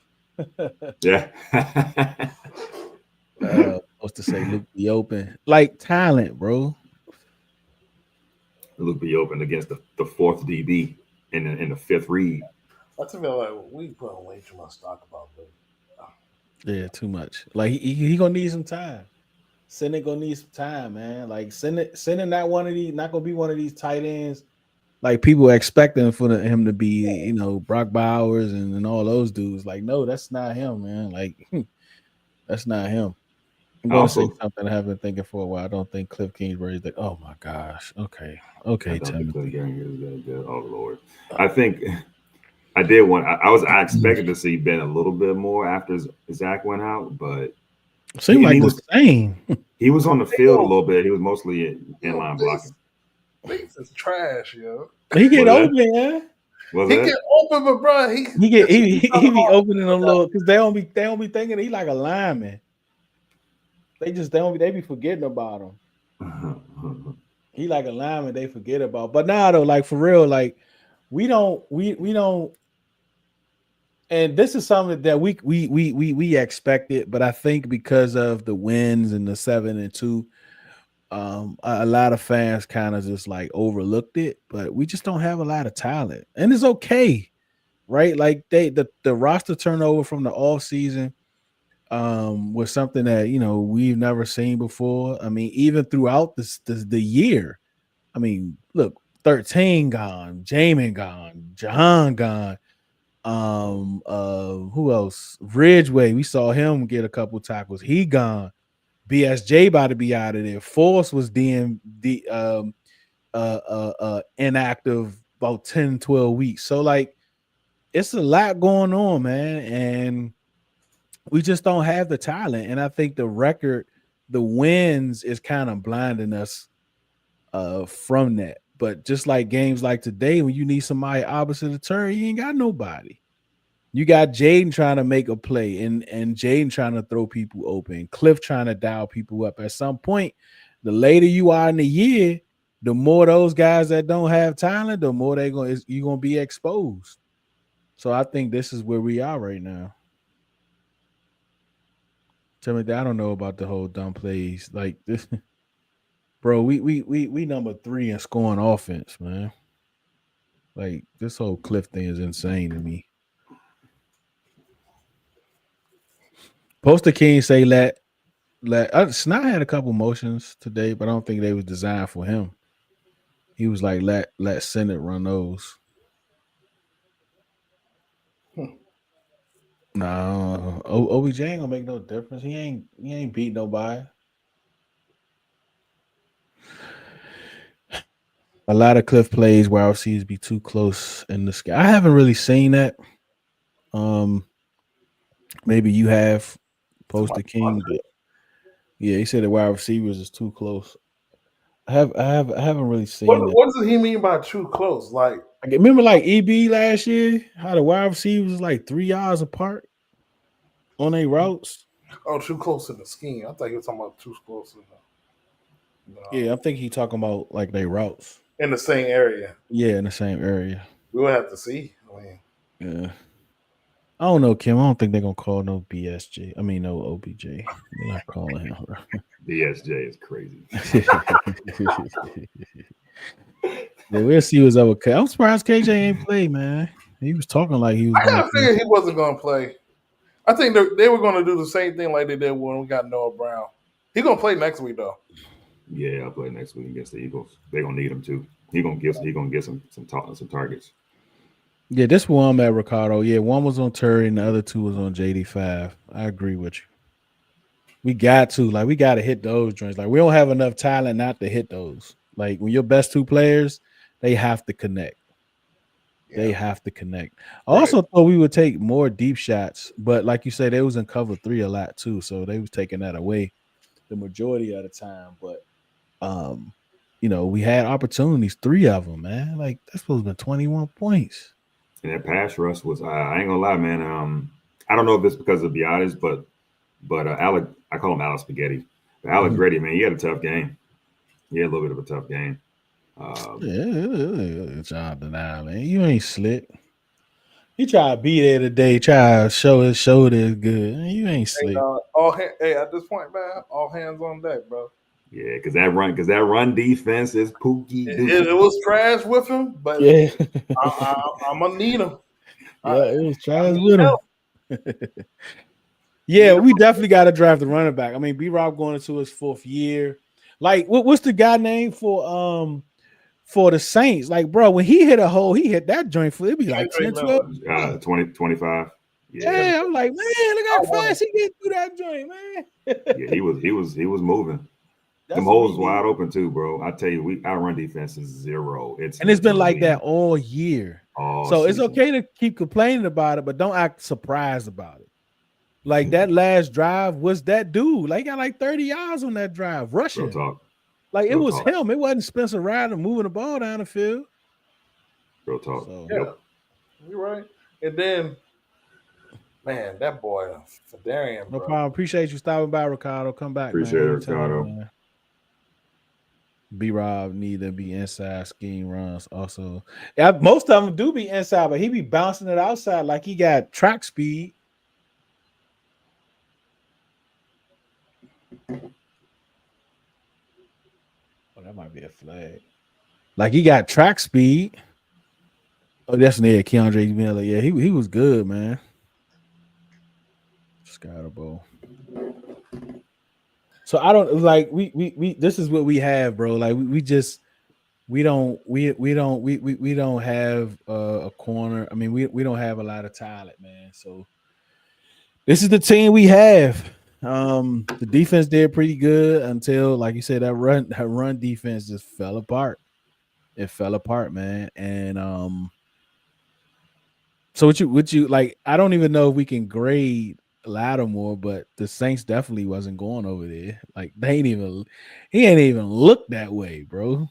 C: Yeah.
A: Supposed to say Luke be open. Like talent, bro.
C: Luke be open against the fourth DB in the fifth read.
B: I feel like we put way too much stock about Luke.
A: Yeah, too much. Like he gonna need some time. Senate gonna need some time, man. Like Senate not one of these, not gonna be one of these tight ends. Like people are expecting him to be, Brock Bowers and all those dudes. Like, no, that's not him, man. Like, that's not him. I'm
C: I
A: going to say
C: also
A: something I have been thinking for a while. I don't think Cliff Kingsbury's like, oh my gosh. Okay.
C: I
A: Okay,
C: don't think Cliff
A: Timothy.
C: Gary is that good. Oh Lord. I think I did want. I expected to see Ben a little bit more after Zach went out, but
A: Seemed
C: he
A: like the
C: was
A: same.
C: he was on the field a little bit. He was mostly in line blocking.
B: This is trash, yo.
A: He get
C: Was that?
A: open, yeah.
C: Was
B: He
C: that?
B: get open, but bro,
A: He be opening them little because they don't be thinking he like a lineman. They be forgetting about him. He like a lineman they forget about. But now though, like for real, like we don't and this is something that we expected, but I think because of the wins and the 7-2, a lot of fans kind of just like overlooked it. But we just don't have a lot of talent, and it's okay, right? Like the roster turnover from the off season was something that we've never seen before. I mean, even throughout the year. I mean, look, 13 gone, Jamin gone, Jahan gone. Who else? Ridgeway. We saw him get a couple tackles. He gone. BSJ about to be out of there. Force was inactive about 10, 12 weeks. So like it's a lot going on, man. And we just don't have the talent. And I think the record, the wins is kind of blinding us from that. But just like games like today, when you need somebody opposite the turn, you ain't got nobody. You got Jayden trying to make a play and Jayden trying to throw people open, Cliff trying to dial people up. At some point, the later you are in the year, the more those guys that don't have talent, the more you're gonna be exposed. So I think this is where we are right now. Timothy, I don't know about the whole dumb plays like this. Bro, we number 3 in scoring offense, man. Like this whole Cliff thing is insane to me. Poster King say Snot had a couple motions today, but I don't think they was designed for him. He was like let Senate run those. No, OBJ ain't gonna make no difference. He ain't beat nobody. A lot of Cliff plays where RCs be too close in the sky. I haven't really seen that. Um, maybe you have Poster King, but yeah, he said the wide receivers is too close. I haven't really seen that.
B: What does he mean by too close? Like,
A: I remember like EB last year, how the wide receivers was like 3 yards apart on their routes.
B: oh, too close in the scheme. I thought you were talking about too close
A: Yeah, I think he talking about like their routes.
B: in the same area.
A: Yeah, in the same area.
B: We will have to see. I mean,
A: Yeah. I don't know, Kim. I don't think they're gonna call no BSJ. I mean no OBJ. They're not calling him.
C: BSJ is crazy.
A: Yeah, we'll see what's up with K. I'm surprised KJ ain't play, man. He was talking like he was
B: I
A: going
B: kind
A: to
B: of
A: play.
B: figured he wasn't going to play. I think they were going to do the same thing like they did when we got Noah Brown. He's going to play next week though.
C: Yeah, I'll play next week against the Eagles. They're gonna need him too. He gonna get some targets.
A: Yeah, this one I'm at, Ricardo. Yeah, one was on Terry and the other two was on JD5. I agree with you. We got to hit those joints. Like we don't have enough talent not to hit those. Like when your best two players, they have to connect. They have to connect. I also thought we would take more deep shots, but like you said, they was in cover 3 a lot too, so they was taking that away the majority of the time. But we had opportunities, 3 of them, man. Like that's supposed to be 21 points.
C: And that pass rush was I ain't gonna lie, man. I don't know if it's because of Biotis, but Alec, I call him Alex Spaghetti. But Alec Grady, man, he had a tough game. He had a little bit of a tough game.
A: Job denied, man. You ain't slick. He tried to be there today, try to show his shoulder good. You ain't slick.
B: Hey, at this point, man, all hands on deck, bro.
C: Yeah, because that run defense is pookie.
B: It was trash with him, but
A: yeah,
B: I'm gonna need him.
A: It was trash with him. Yeah, we definitely got to draft the running back. I mean, B-Rob going into his 4th year. Like, what's the guy name for the Saints? Like, bro, when he hit a hole, he hit that joint for it'd be like 10, 12.
C: 20, 25.
A: Yeah, I'm like, man, look how fast he get through that joint, man.
C: Yeah, he was moving. Them holes wide open too, bro. I tell you, our run defense is 0.
A: It's been like that all year. So it's okay to keep complaining about it, but don't act surprised about it. Like that last drive was that dude. Like he got like 30 yards on that drive, rushing. Like it was him. It wasn't Spencer Ryder moving the ball down the field.
C: Real talk.
B: So, yeah, you're right. And then, man, that boy, Fedarian,
A: no problem. Appreciate you stopping by, Ricardo. Come back,
C: appreciate
A: man.
C: it, Ricardo.
A: B-Rob need to be inside scheme runs also. Yeah, most of them do be inside, but he be bouncing it outside like he got track speed. Oh, that might be a flag. Like he got track speed. Oh, that's near Keandre Miller. Yeah, he was good, man. Scoutable. So I don't like we this is what we have, bro. Like we don't have a corner. I mean, we don't have a lot of talent, man. So this is the team we have. The defense did pretty good until, like you said, that run defense just fell apart. It fell apart, man. And so what you like? I don't even know if we can grade Lattimore, but the Saints definitely wasn't going over there. Like he ain't even looked that way, bro.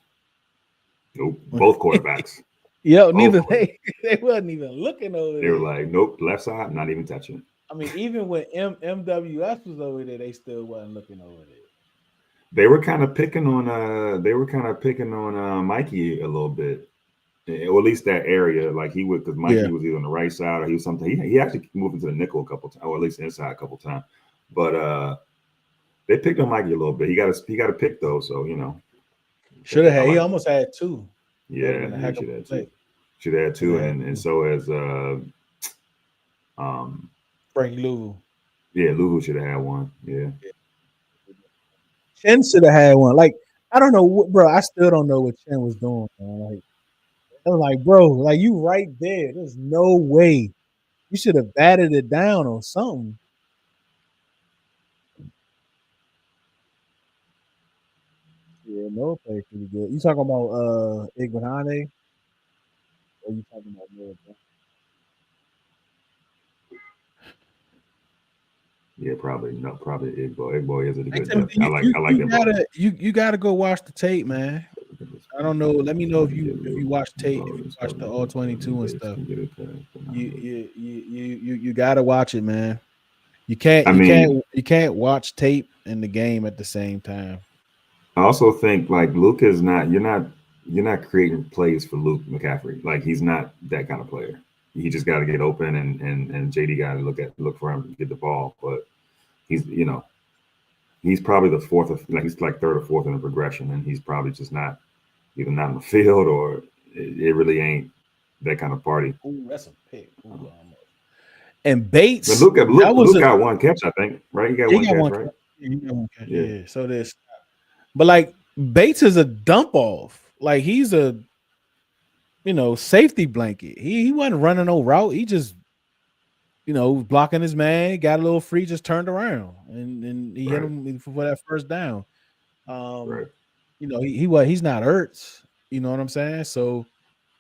C: Nope, both quarterbacks.
A: Neither they wasn't even looking over there.
C: They were like, nope, left side, not even touching it.
A: I mean, even when MWS was over there, they still wasn't looking over there.
C: They were kind of picking on Mikey a little bit, or at least that area. Like he would, because Mikey was either on the right side or he was something. He actually moved into the nickel a couple times, or at least inside a couple times. But they picked on Mikey a little bit. He got a pick though, so
A: should have had. He almost had 2.
C: Yeah, he should have 2. Should have had 2, and so as
A: Frank Louvu.
C: Yeah, Louvu should have had 1. Yeah.
A: Chen should have had 1. Like, I don't know, bro. I still don't know what Chen was doing, man. Like, I was like, bro, like you right there. There's no way. You should have batted it down or something. Yeah, no play pretty good. You talking about Iguanane? Or you talking about Noah?
C: Yeah, probably Igbo. Igbo is a good
A: depth. I like him. You gotta go watch the tape, man. I don't know. Let me know if you watch tape, if you watch the all 22 and stuff. You gotta watch it, man. You can't watch tape and the game at the same time.
C: I also think like Luke is not. You're not creating plays for Luke McCaffrey. Like he's not that kind of player. He just got to get open, and JD got to look for him to get the ball. But he's probably the fourth, he's like third or fourth in the progression, and he's probably just not either not in the field or it really ain't that kind of party.
A: Ooh, that's a pick. Ooh, almost. And Bates,
C: But Luke
A: that was
C: got one catch, I think, right? He got
A: he
C: one
A: got
C: catch,
A: one
C: right?
A: catch. He got one catch.
C: Yeah,
A: Yeah. So this, but like Bates is a dump off. Like he's a safety blanket. He wasn't running no route. He just blocking his man, got a little free, just turned around and he hit
C: right,
A: him for that first down.
C: right,
A: He's not Ertz. You know what I'm saying? So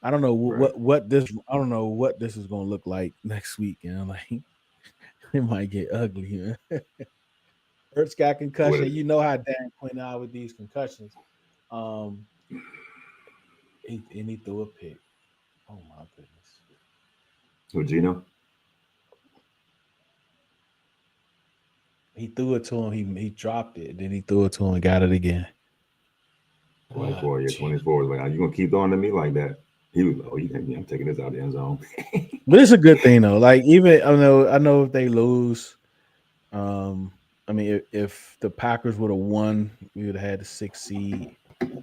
A: I don't know
C: right.
A: I don't know what this is gonna look like next week. Like it might get ugly. Ertz got
C: What
A: concussion.
C: is
A: You know how Dan Quinn out with these concussions. Um, he threw a pick. Oh my goodness.
C: who Gino?
A: He threw it to him. He dropped it. Then he threw it to him and got it again.
C: 24, yeah,
A: Gino.
C: 24. Like, are you gonna keep throwing to me like that? He was, oh, I'm taking this out the end zone.
A: But it's a good thing though. Like even I know if they lose, I mean if the Packers would have won, we would have had the 6th seed.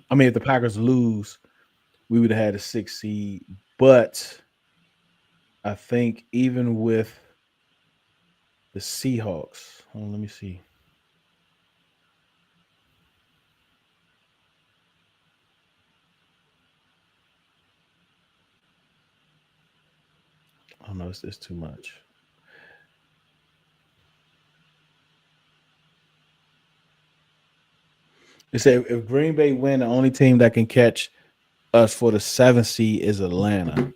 A: I mean if the Packers lose, we would have had a 6th seed. But I think even with the Seahawks, let me see. Oh no, it's too much. It said if Green Bay win, the only team that can catch us for the 7th seed is Atlanta,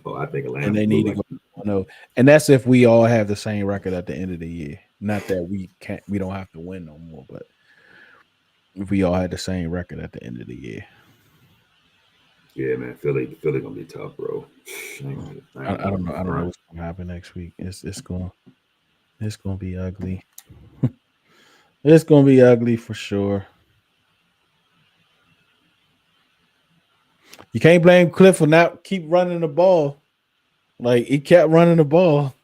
C: Oh, I think
A: and
C: Atlanta
A: they
C: blew
A: need to
C: like
A: go. No, and that's if we all have the same record at the end of the year. Not that we don't have to win no more, but if we all had the same record at the end of the year.
C: yeah, man. Philly gonna be tough, bro. I ain't
A: I don't
C: gonna
A: know. I don't know
C: front.
A: what's gonna happen next week. It's gonna be ugly. It's gonna be ugly for sure. You can't blame Cliff for not keep running the ball. Like he kept running the ball.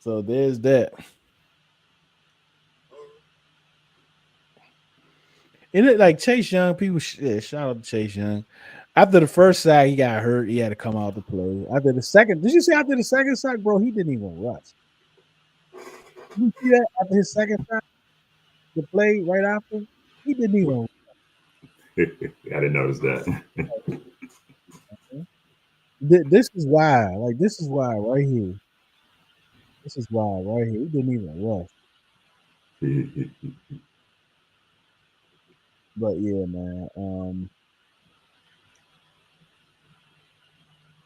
A: So there's that. And it like Chase Young, people shout out to Chase Young. After the first sack, he got hurt. He had to come out to play. After the second, did you see after the second sack, bro? He didn't even rush. Did you see that after his second sack, the play right after? He didn't even.
C: I didn't notice that.
A: This is why. Like this is why right here. This is why right here. He didn't even rush. But yeah, man.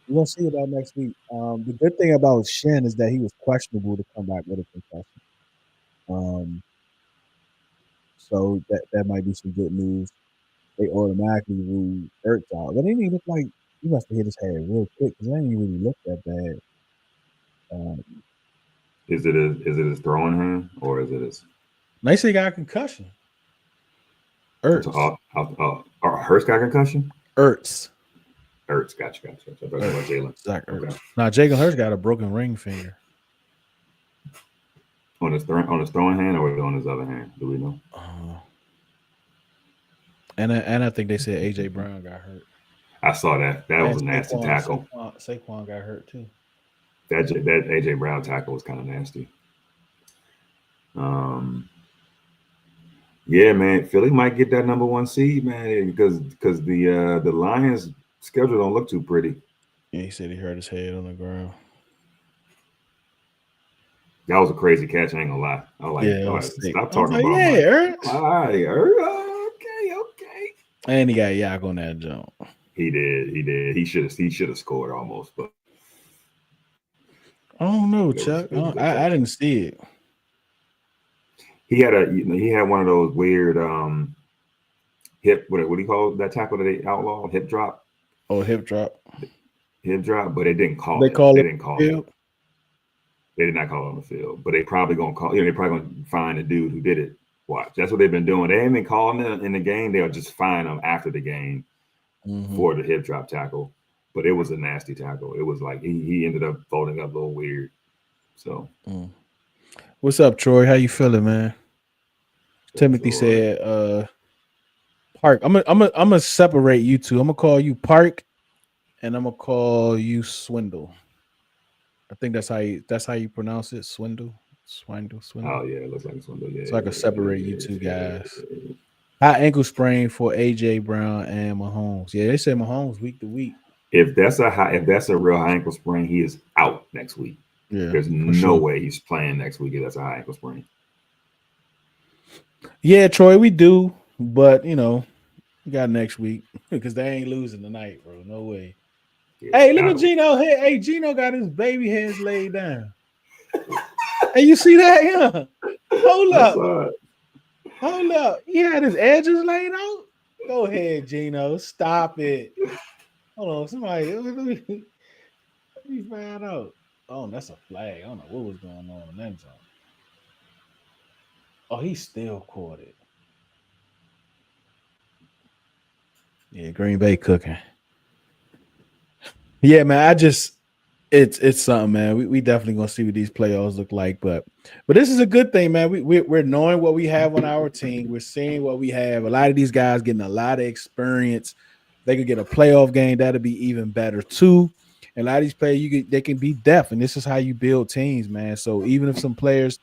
A: We're gonna see about next week. The good thing about Shen is that he was questionable to come back with a concussion. Um, so that might be some good news. They automatically ruled Ertz out, but it didn't look like he must have hit his head real quick because it didn't really look that bad.
C: Is it his throwing hand or is it his?
A: They say he got a concussion. Ertz,
C: Hurst got concussion.
A: Ertz,
C: Ertz, gotcha. I thought you were talking about Jalen.
A: Zach
C: Okay,
A: Ertz. Now Jalen Hurts got a broken ring finger.
C: on his throwing hand or on his other hand? Do we know?
A: And I think they said AJ Brown got hurt.
C: I saw that. That was
A: And
C: a nasty tackle.
A: Saquon got hurt too.
C: That AJ Brown tackle was kind of nasty. Yeah, man, Philly might get that number 1 seed, man, because the Lions' schedule don't look too pretty.
A: Yeah, he said he hurt his head on the ground.
C: That was a crazy catch. I ain't gonna lie. I was like,
A: Yeah,
C: all
A: I
C: right,
A: was sick.
C: stop
A: I was
C: talking
A: like,
C: about
A: yeah,
C: my.
A: Ertz.
C: All right, okay.
A: And he got yak on that jump.
C: He did. He should have scored almost, but
A: I don't know,
C: it was
A: Chuck.
C: a good
A: I
C: catch.
A: didn't see it.
C: He had one of those weird hip what do you call that tackle that they outlawed? Hip drop.
A: Oh, hip drop.
C: Hip drop, but they didn't call
A: They
C: it.
A: call
C: They
A: it
C: didn't call
A: field?
C: it. They did not call it on the field, but they probably gonna call. They probably gonna find the dude who did it. Watch. That's what they've been doing. They haven't been calling them in the game. They'll just find them after the game for the hip drop tackle. But it was a nasty tackle. It was like he ended up folding up a little weird. So,
A: What's up, Troy? How you feeling, man? Timothy
C: Troy.
A: said, Park. I'm gonna separate you two. I'm gonna call you Park, and I'm gonna call you Swindle. I think that's how you pronounce it. Swindle.
C: Oh yeah, it looks like it's one of those.
A: So I can separate you two guys.
C: Yeah.
A: High ankle sprain for AJ Brown and Mahomes. Yeah, they say Mahomes week to week.
C: If that's a real high ankle sprain, he is out next week.
A: Yeah,
C: There's
A: for
C: no
A: sure.
C: way he's playing next week if that's a high ankle sprain.
A: Yeah, Troy, we do, but we got next week because they ain't losing tonight, bro. No way.
C: Get
A: Hey, look at
C: out.
A: Gino. Hey, Gino got his baby heads laid down. Hey, you see that? Yeah. Hold
C: I
A: up.
C: saw it.
A: Hold up. He had his edges laid out. Go ahead, Gino. Stop it. Hold on. Somebody let me find out. Oh, that's a flag. I don't know what was going on in that zone. Oh, he still caught it. Yeah, Green Bay cooking. Yeah, man. It's something, man. We definitely gonna see what these playoffs look like, but this is a good thing, man. We're knowing what we have on our team. We're seeing what we have. A lot of these guys getting a lot of experience. They could get a playoff game that'll be even better too. And a lot of these players, they can be depth, and this is how you build teams, man. So even if some players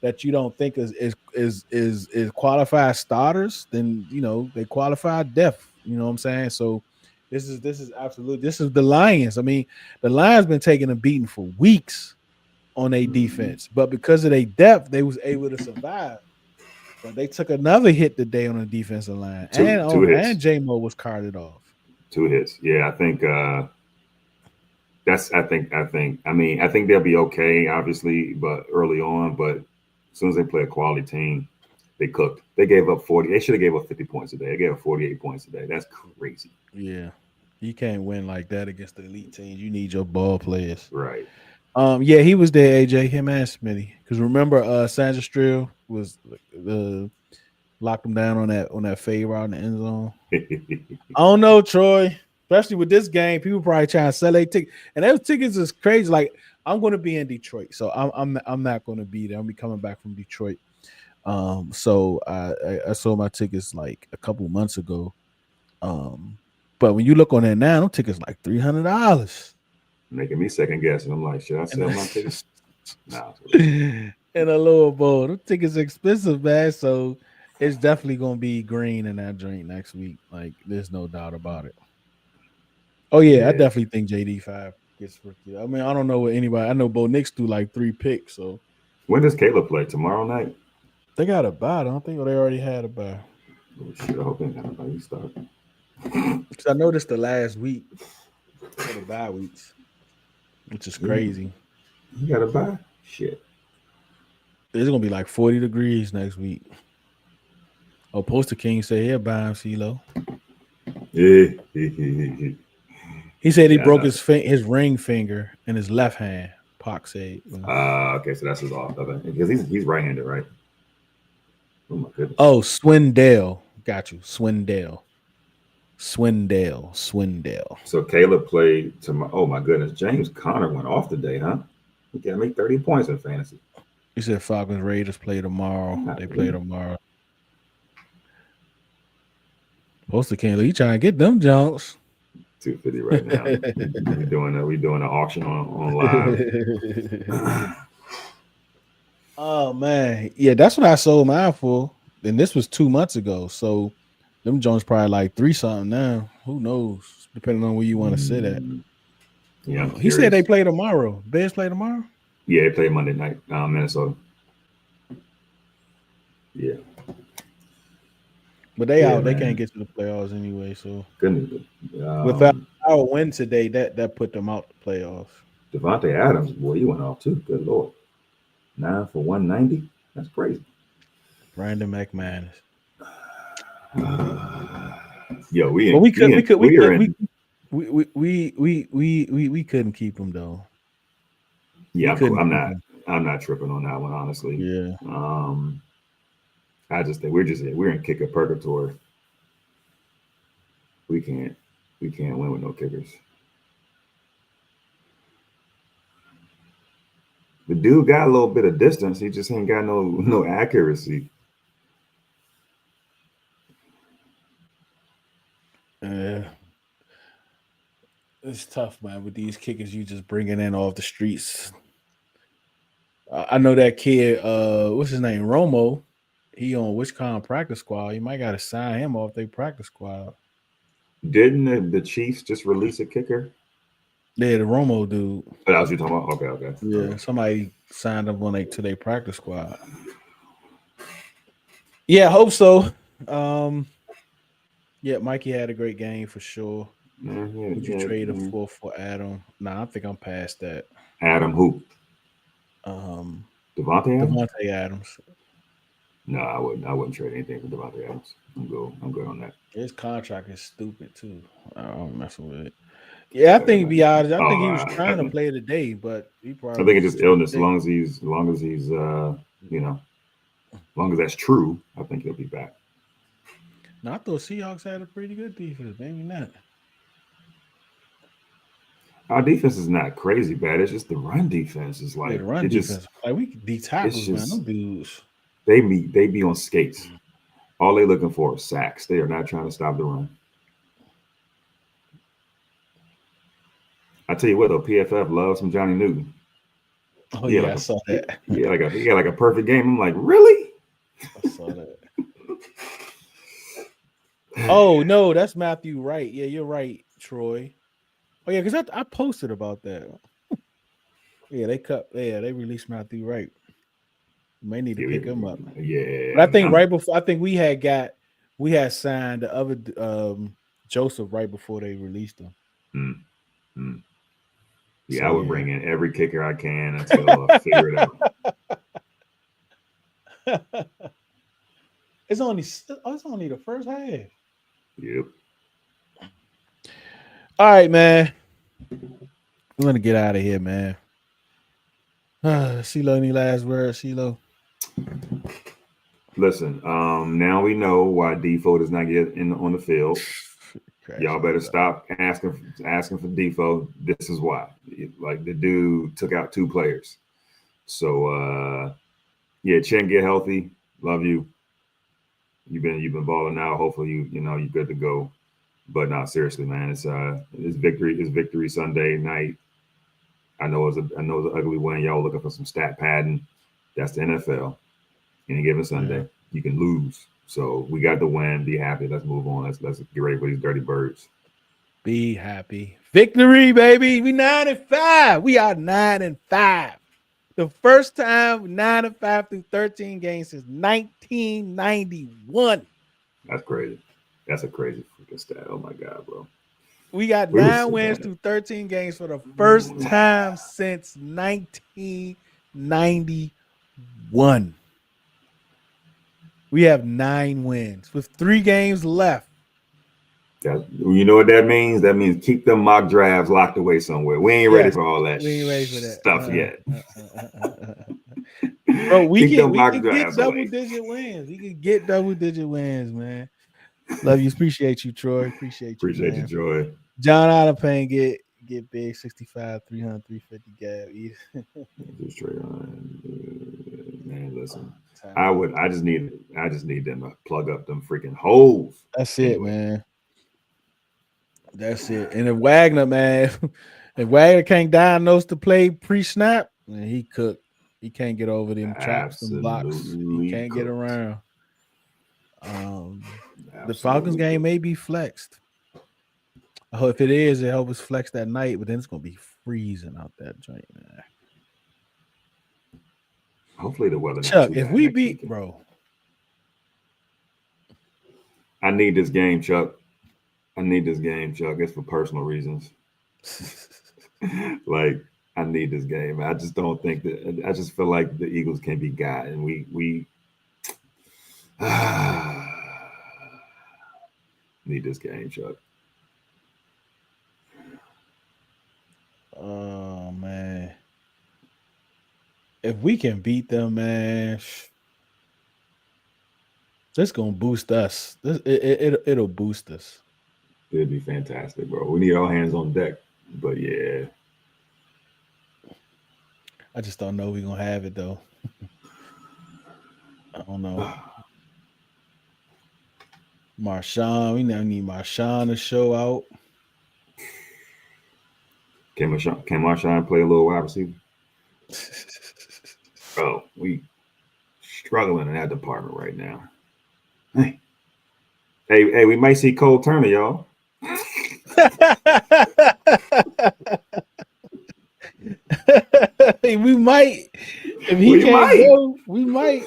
A: that you don't think is qualified starters, then they qualify depth. You know what I'm saying? So this is absolute. This is the Lions. I mean, the Lions been taking a beating for weeks on a defense, but because of their depth, they was able to survive. But they took another hit today on the defensive line,
C: Two hits.
A: and J-Mo was carted off.
C: 2 hits. Yeah, I think that's I think they'll be okay, obviously, but early on, but as soon as they play a quality team, they cooked. They gave up 40. They should have gave up 50 points today. They gave up 48 points today. That's crazy.
A: Yeah, you can't win like that against the elite teams. You need your ball players.
C: Right.
A: Yeah, he was there, AJ, him and Smitty. Because remember, Sandra Strill was locked him down on that fade route in the end zone. I don't know, Troy. Especially with this game, people probably trying to sell their tickets, and those tickets is crazy. Like I'm going to be in Detroit, so I'm not going to be there. I'll be coming back from Detroit. So I sold my tickets like a couple months ago. But when you look on that now, those tickets like $300.
C: Making me second guess, and I'm like, should I
A: And
C: sell my tickets? Nah.
A: in a lower bowl. Them tickets expensive, man. So it's definitely gonna be green in that drink next week. Like, there's no doubt about it. Oh yeah, I
C: Yeah.
A: definitely think JD5 gets rookie. I mean, I don't know what anybody. I know Bo Nix do like 3 picks, so
C: When does Caleb play? Tomorrow night?
A: they got a bye. Don't think, or they already had a bye.
C: Oh, shit, I hope they got a start.
A: Because I noticed the last week for the bye weeks, which is crazy.
C: You got a bye? Shit.
A: It's gonna be like 40 degrees next week. Oh, Poster King said he'll buy him CeeLo.
C: Yeah.
A: He said he
C: Yeah, I
A: broke
C: know.
A: his ring finger in his left hand. Pac said.
C: Okay, so that's his off. Okay. Because he's right-handed, right? Oh my goodness.
A: Oh, Swindell. Got you. Swindell.
C: So Caleb played tomorrow. Oh my goodness. James Conner went off today, huh? He got me 30 points in fantasy.
A: He said Falcons Raiders play tomorrow. They play tomorrow. Poster King, he trying to get them junks.
C: 250 right now. we doing an auction on live.
A: Oh man, yeah, that's what I sold mine for. And this was 2 months ago, so them Jones probably like 3 something now. Who knows? Depending on where you want to sit at.
C: Yeah,
A: He said they play tomorrow. Bears play tomorrow.
C: Yeah, they play Monday night, Minnesota. Yeah,
A: but they out. They
C: man.
A: can't get to the playoffs anyway. So
C: goodness.
A: without our win today, that put them out the playoffs.
C: Devontae Adams, boy, you went off too. Good lord, 9 for 190. That's crazy.
A: Brandon McManus.
C: Yo, we
A: couldn't keep him though.
C: Yeah, I'm not tripping on that one, honestly.
A: Yeah.
C: I just think we're in kicker purgatory. We can't win with no kickers. The dude got a little bit of distance. He just ain't got no accuracy.
A: It's tough, man. With these kickers, you just bringing in off the streets. I know that kid. What's his name? Romo. He on Wisconsin practice squad. You might got to sign him off their practice squad.
C: Didn't the Chiefs just release a kicker?
A: Yeah, the Romo dude.
C: Oh, that was you talking about? Okay.
A: Yeah, somebody signed up on to their practice squad. Yeah, I hope so. Yeah, Mikey had a great game for sure. Would you trade a fourth for Adam? Nah, I think I'm past that.
C: Adam who?
A: Um,
C: Devontae Adams?
A: Devontae Adams.
C: No, I wouldn't. I wouldn't trade anything for Devontae Adams. I'm good on that.
A: His contract is stupid too. I don't mess with it. Yeah, I think be honest. I think he was trying to play today, but he
C: I
A: probably
C: think
A: was
C: it's just illness. As long as he's, as long as that's true, I think he'll be back.
A: No, I thought Seahawks had a pretty good defense. Maybe not.
C: Our defense is not crazy bad. It's just the run defense is
A: Yeah,
C: like
A: the run
C: it
A: defense.
C: just.
A: Like we could D tackles, man. Them dudes.
C: They be on skates. All they looking for is sacks. They are not trying to stop the run. I tell you what, though, PFF loves some Johnny Newton.
A: Oh yeah, I saw that.
C: He got like a perfect game. I'm like, really?
A: I saw that. Oh no, that's Matthew Wright. Yeah, you're right, Troy. Oh yeah, because I posted about that. Yeah, they released Matthew Wright. You may need to pick him up.
C: Yeah,
A: but I think right before we had signed the other Joseph right before they released him.
C: Yeah, so, I would bring in every kicker I can until I figure it out.
A: It's only the first half.
C: Yep.
A: All right, man. We're gonna get out of here, man. Ceelo, any last words, Ceelo?
C: Listen, now we know why Defoe does not get on the field. Y'all better stop asking for Defoe. This is why. Like the dude took out 2 players. So yeah, Chen, get healthy. Love you. You've been balling out. Hopefully you're good to go. But no, seriously, man, it's victory Sunday night. I know it's an ugly win. Y'all looking for some stat padding. That's the NFL. Any given Sunday, you can lose. So we got the win. Be happy. Let's move on. Let's get ready for these dirty birds.
A: Be happy. Victory, baby. We 9-5. We are 9-5. The first time 9-5 through 13 games since 1991.
C: That's crazy. That's a crazy freaking stat. Oh my God, bro.
A: We got 9 wins through 13 games for the first time since 1991. We have 9 wins with 3 games left.
C: You know what that means? That means keep them mock drafts locked away somewhere. We ain't ready for all that.
A: We ain't ready for that
C: stuff yet.
A: Bro, we can get double-digit wins. We can get double-digit wins, man. Love you. Appreciate you, Troy. Appreciate you,
C: Troy.
A: John Ottapain get big 65, 300, 350 gab.
C: Man, listen. I just need them to plug up them freaking holes.
A: That's it, man. That's it. And if Wagner, man, if Wagner can't diagnose the play pre-snap, man, he cooked. He can't get over them chops and blocks. He can't get around. The Falcons game may be flexed. I hope if it is, it helps us flex that night, but then it's gonna be freezing out that joint, man.
C: Hopefully the weather.
A: Chuck, if we beat, bro,
C: I need this game, Chuck. It's for personal reasons. Like I need this game. I just don't think that. I just feel like the Eagles can be got, and we need this game, Chuck.
A: Oh man, if we can beat them, man, this gonna boost us. It'll boost us.
C: It'd be fantastic, bro. We need all hands on deck. But yeah,
A: I just don't know we're gonna have it though. I don't know. Marshawn, we now need Marshawn to show out.
C: Can Marshawn play a little wide receiver? Bro, we struggling in that department right now. Hey, we might see Cole Turner, y'all.
A: We might, if he
C: We
A: can't
C: might.
A: go, we might.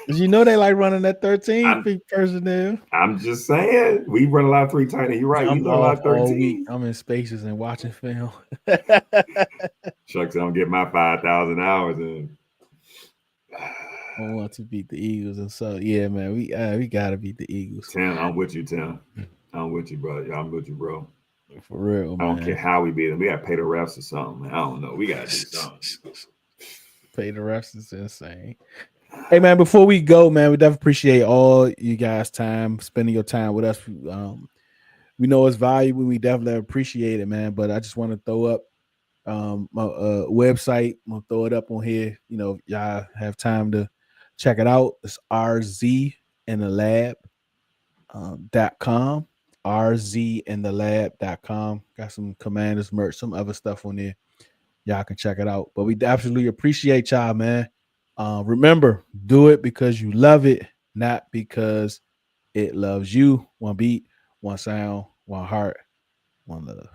A: Cause you know they like running that 13 personnel.
C: I'm just saying, we run a lot of 3 tight end. You're right. We
A: I'm
C: run a lot
A: off
C: of
A: all week.
C: 13.
A: I'm in spaces and watching film.
C: Shucks, I don't get my 5,000 hours in.
A: I want to beat the Eagles, and so yeah, man, we gotta beat the Eagles.
C: Tim, I'm with you, Tim. I'm with you, bro. I'm with you, bro.
A: For real,
C: I don't
A: man.
C: care how we beat them. We got to pay the refs or something. Man. I don't know. We got to do something.
A: Pay the refs is insane. Hey, man, before we go, man, we definitely appreciate all you guys' time, spending your time with us. We know it's valuable. We definitely appreciate it, man. But I just want to throw up my website. I'm going to throw it up on here. You know, if y'all have time to check it out. It's RZinTheLab.com. RZinTheLab.com. Got some Commanders merch, some other stuff on there. Y'all can check it out. But we absolutely appreciate y'all, man. Remember, do it because you love it, not because it loves you. One beat, one sound, one heart, one love.